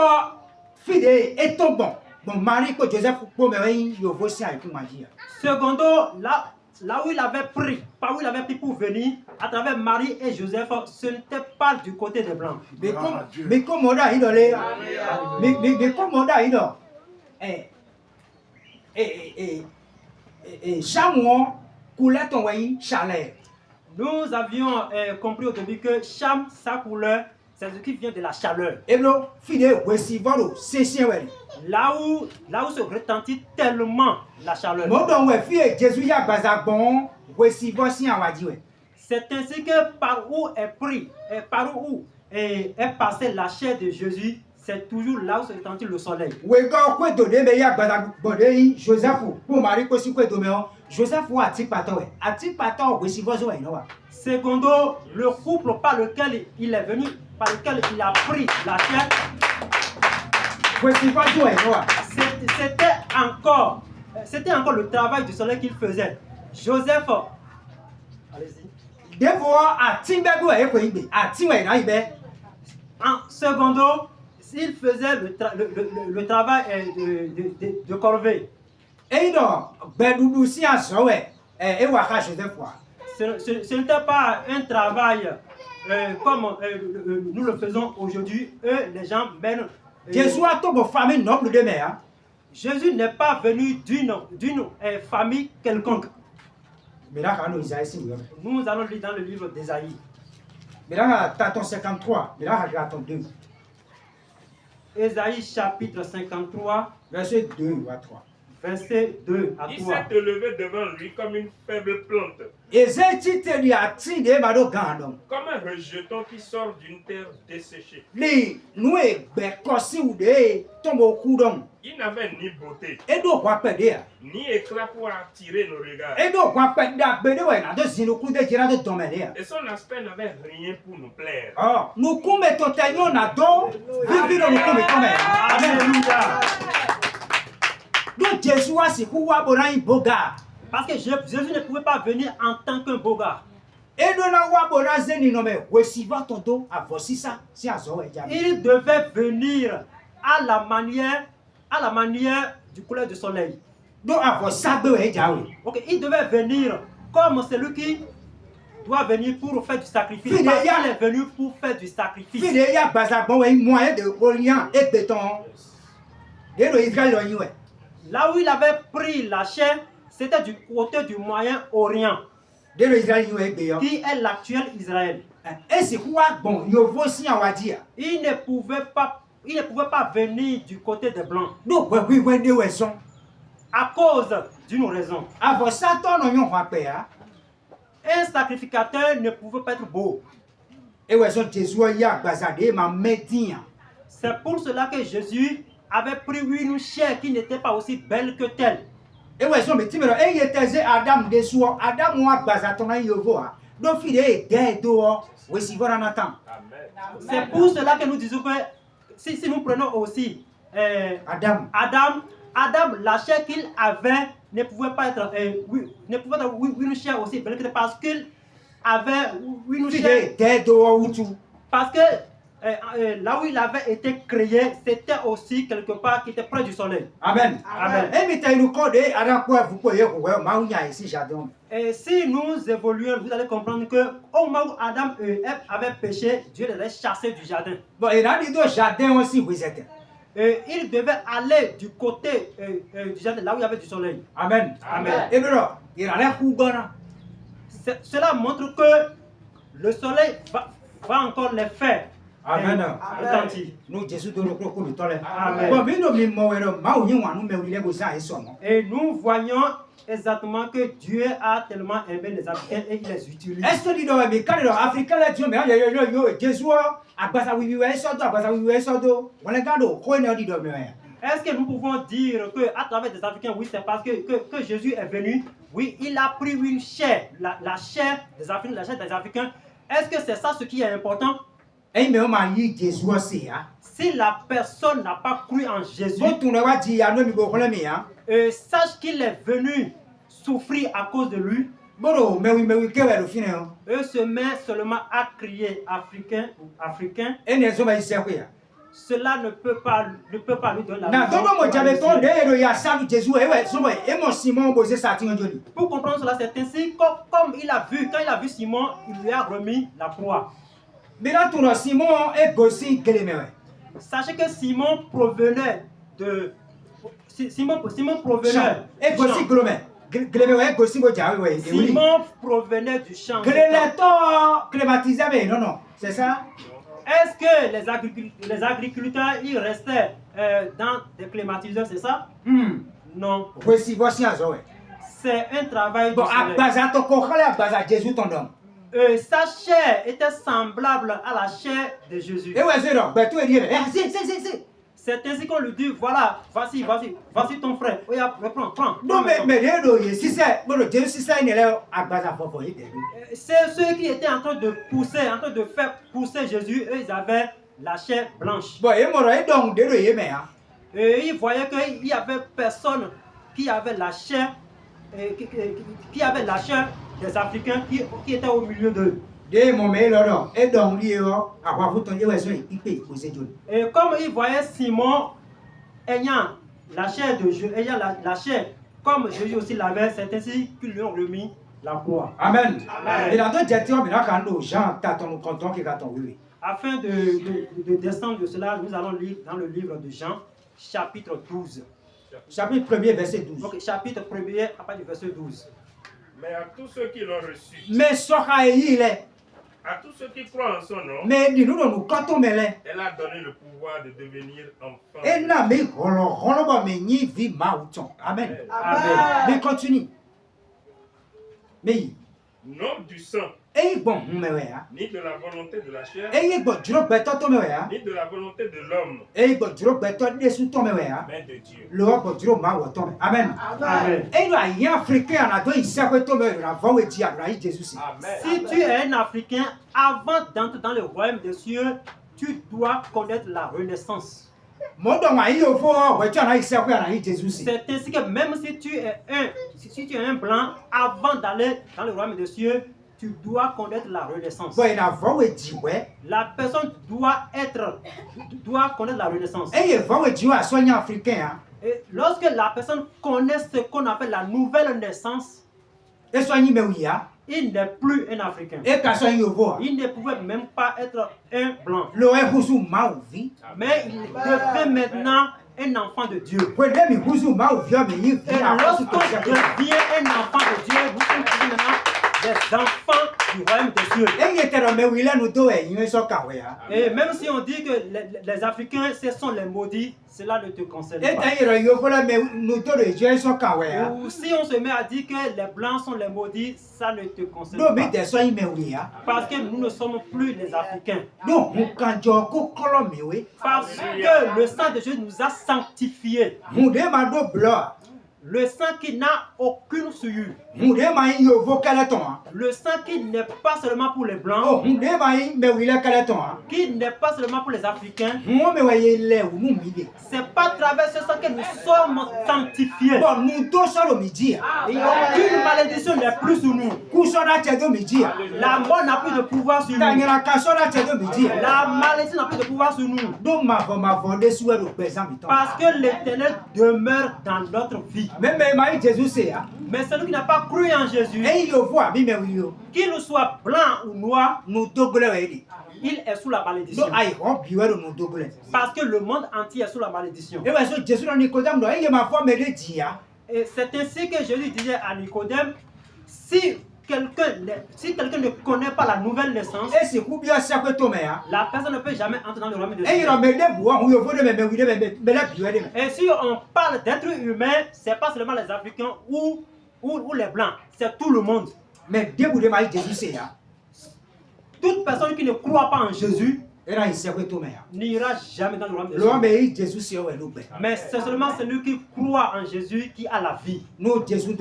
fide e to bon. Bon Marie ko Joseph ko me wen yo vo si ai ku magia. Secondo, là où il avait pris, par où il avait pris pour venir, à travers Marie et Joseph, ce n'était pas du côté des Blancs. Me ko moda idole. Me ko moda ido. Samuel couleur ton way chaleur. Nous avions compris au début que Cham, sa couleur, c'est ce qui vient de la chaleur. Et là, fidèle, voici volo, c'est chien ouais. Là où se retentit tellement la chaleur. Mon don ouais, fille, Jésus y a bazabon, voici voici en wadi ouais. C'est ainsi que par où est passée la chair de Jésus, c'est toujours là où se retentit le soleil. Ouais, quand quoi donner, mais y a bazabon, Joseph, pour Marie, aussi quoi donner, Joseph ou Atik Pato, Atik Pato, voici voici ouais, non. Secondo, le couple par lequel il est venu, par lequel il a pris la chair, voici voici ouais, non. C'était encore le travail du soleil qu'il faisait. Joseph, allez-y. Des fois, à Timbego et Koïbe, à Timé, En secondo, s'il faisait le travail de corvée, et donc, ben nous si à Soé, et Waka Joseph. ce n'était pas un travail comme nous le faisons aujourd'hui. Eux, les gens mènent. Jésus a tout famille noble de mer. Jésus n'est pas venu d'une famille quelconque. Mais là, Nous allons lire dans le livre d'Ésaïe. Mais là, t'attends 53. Mais là, j'attends 2. Ésaïe chapitre 53, Verset 2 à 3. verset 2 à Il 3. s'est élevé devant lui comme une faible plante, Et c'est lui a tiré Mado Gandon. comme un rejeton qui sort d'une terre desséchée. Les noués, Bekossi ou des tombeaux coudons. Il n'avait ni beauté, Et donc, quoi pédé. ni éclat pour attirer nos regards. Et donc, quoi pédé, bédé, ouais, n'a de zino de gira de tomber. Et son aspect n'avait rien pour nous plaire. Oh, nous commettons taillons à dos, vivre nous commettons. Alléluia. Donc, Jésus a si quoi bon un boga. Parce que Jésus ne pouvait pas venir en tant qu'un beau gars. Et nous n'avons pas zéni nommé. Voici votre tonton à voici ça. Si à Zoé, Il devait venir à la manière du couleur du soleil. donc à voici ça de Jaoui. Ok, il devait venir comme celui qui doit venir pour faire du sacrifice. Fidèle. Parce qu'il est venu pour faire du sacrifice. Fille de ya bazabon un moyen de Orient et béton. Et le Israël le ouais. Là où il avait pris la chair, c'était du côté du Moyen-Orient, De le Israël ouais béton. qui est l'actuel Israël. Et c'est quoi bon, yo voici en wadia. Il ne pouvait pas venir du côté des Blancs Donc oui de ouais son. à cause d'une raison. Avant ça ton on va payer. Un sacrificateur ne pouvait pas être beau. Et ouais son Jésus ya bazadé ma médien. C'est pour cela que Jésus avait pris une chair qui n'était pas aussi belle que telle. Et ouais son mais timero et était Adam de soi Adam moi bazatona yovo. Donc fille de dehors. Oui si voilà Nathan. Amen. C'est pour cela que nous disons que si nous prenons aussi Adam. Adam, la chair qu'il avait ne pouvait pas être une chair aussi belle que parce qu'il avait une chair. Fille de dehors ou tout. Parce que là où il avait été créé, c'était aussi quelque part qui était près du soleil. Amen. Amen. Et mais t'as une code Adam quoi vous pouvez ouais maounya ici jardin. Et si nous évoluons, vous allez comprendre que au moment où Adam et Ève avaient péché, Dieu les avait chassés du jardin. Bon, et là, il doit jardin aussi, vous êtes. Et il devait aller du côté du jardin, là où il y avait du soleil. Amen. Amen. Et bien, il a l'air cougana. Cela montre que le soleil va encore les faire. Amen. Retentir. Nous, Jésus, nous nous comme toi. Amen. Bon, mais nous, mais Et nous voyons exactement que Dieu a tellement aimé les Africains et il les utilise. est-ce que tu dois aimer quand les Africains, là, Dieu, mais Jésus, à Bassa, oui, on les garde au coin de l'idée. Est-ce que nous pouvons dire qu'à travers des Africains, oui, c'est parce que Jésus est venu, oui, il a pris une chair, la chair des Africains, la chair des Africains. Est-ce que c'est ça ce qui est important? Et mais on m'a dit Jésus aussi, hein. Si la personne n'a pas cru en Jésus, Bon, tu n'as pas dit, à nous, sache qu'il est venu souffrir à cause de lui. bon, mais oui, quel est le final? Eux se mettent seulement à crier africain. Et les hommes, ils savent quoi? Cela ne peut pas lui donner la Na raison. dodo mo jabe ton de ya salu Jésus et ouais so et mon Simon bosé ça tin joli. Pour comprendre cela, c'est ainsi comme il a vu, quand il a vu Simon, il lui a remis la proie. Mais là ton Simon est bosé geleme ouais. Sachez que Simon provenait de Simon provenait Et bosé geleme. glebe ouais gosi go jawe ouais. Simon provenait du champ. Glele to clématisé mais non, c'est ça? Est-ce que les agriculteurs ils restaient dans des climatiseurs, c'est ça? Non. Voici à Zoé. C'est un travail bon, du soleil. Baza to kokhala Baza Jésus ton homme. Sa chair était semblable à la chair de Jésus. Et ouais, c'est non. Ben, tout est lié. Si. C'est ainsi qu'on lui dit, voilà, voici ton frère. Oh, prends. Non, mais si c'est, Jésus, si ça, il est là, à Baza, c'est ceux qui étaient en train de faire pousser Jésus, eux, ils avaient la chair blanche. Bon, et moi, donc, et ils voyaient qu'il y avait personne qui avait la chair, qui avait la chair des Africains qui étaient au milieu d'eux. Et comme ils voyaient Simon ayant la chair de Jésus, la chair comme Jésus aussi l'avait, c'est ainsi qu'ils lui ont remis la croix. Amen. Amen. Et dans d'autres dialectes, Jean, Afin de descendre de cela, nous allons lire dans le livre de Jean, chapitre 12. Chapitre 1er, verset 12. Ok, chapitre 1er, à partir du verset 12. Mais à tous ceux qui l'ont reçu, mais à tous ceux qui croient en son nom, mais elle a donné le pouvoir de devenir enfants. Amen. Mais continue. Mais Non du sang, ni de la volonté de la chair, ni de la volonté de l'homme, mais de Dieu. Amen. Si tu es un Africain, avant d'entrer dans le royaume des cieux, tu dois connaître la renaissance. C'est ainsi que même si tu es un blanc, avant d'aller dans le royaume des cieux, tu dois connaître la renaissance. La personne doit connaître la renaissance. Et lorsque la personne connaît ce qu'on appelle la nouvelle naissance, il n'est plus un Africain. Il ne pouvait même pas être un blanc. Mais il devient maintenant un enfant de Dieu. Et lorsqu'on devient un enfant de Dieu, nous sommes maintenant des enfants du royaume des cieux. Et même si on dit que les Africains, ce sont les maudits, cela ne te concerne pas. Ou si on se met à dire que les blancs sont les maudits, ça ne te concerne pas. Parce que nous ne sommes plus les Africains. Parce que le sang de Jésus nous a sanctifiés. Le sang qui n'a aucune souillure. Le sang qui n'est pas seulement pour les blancs. Qui n'est pas seulement pour les Africains. C'est pas à travers ce sang que nous sommes sanctifiés. Et aucune malédiction n'est plus sur nous. La mort n'a plus de pouvoir sur nous. La malédiction n'a plus de pouvoir sur nous. Parce que l'Éternel demeure dans notre vie. Mais celui qui n'a pas cru en Jésus, qu'il soit blanc ou noir, il est sous la malédiction. Parce que le monde entier est sous la malédiction. Et c'est ainsi que Jésus disait à Nicodème, si quelqu'un ne connaît pas la nouvelle naissance, la personne ne peut jamais entrer dans le royaume de Dieu. Et si on parle d'être humain, ce n'est pas seulement les Africains ou les Blancs, c'est tout le monde. Toute personne qui ne croit pas en Jésus n'ira jamais dans le royaume de Dieu. Mais c'est seulement celui qui croit en Jésus qui a la vie. Que Jésus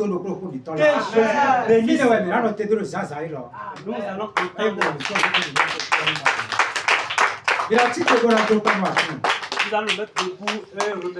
bénisse. Nous allons nous allons mettre debout et remercier.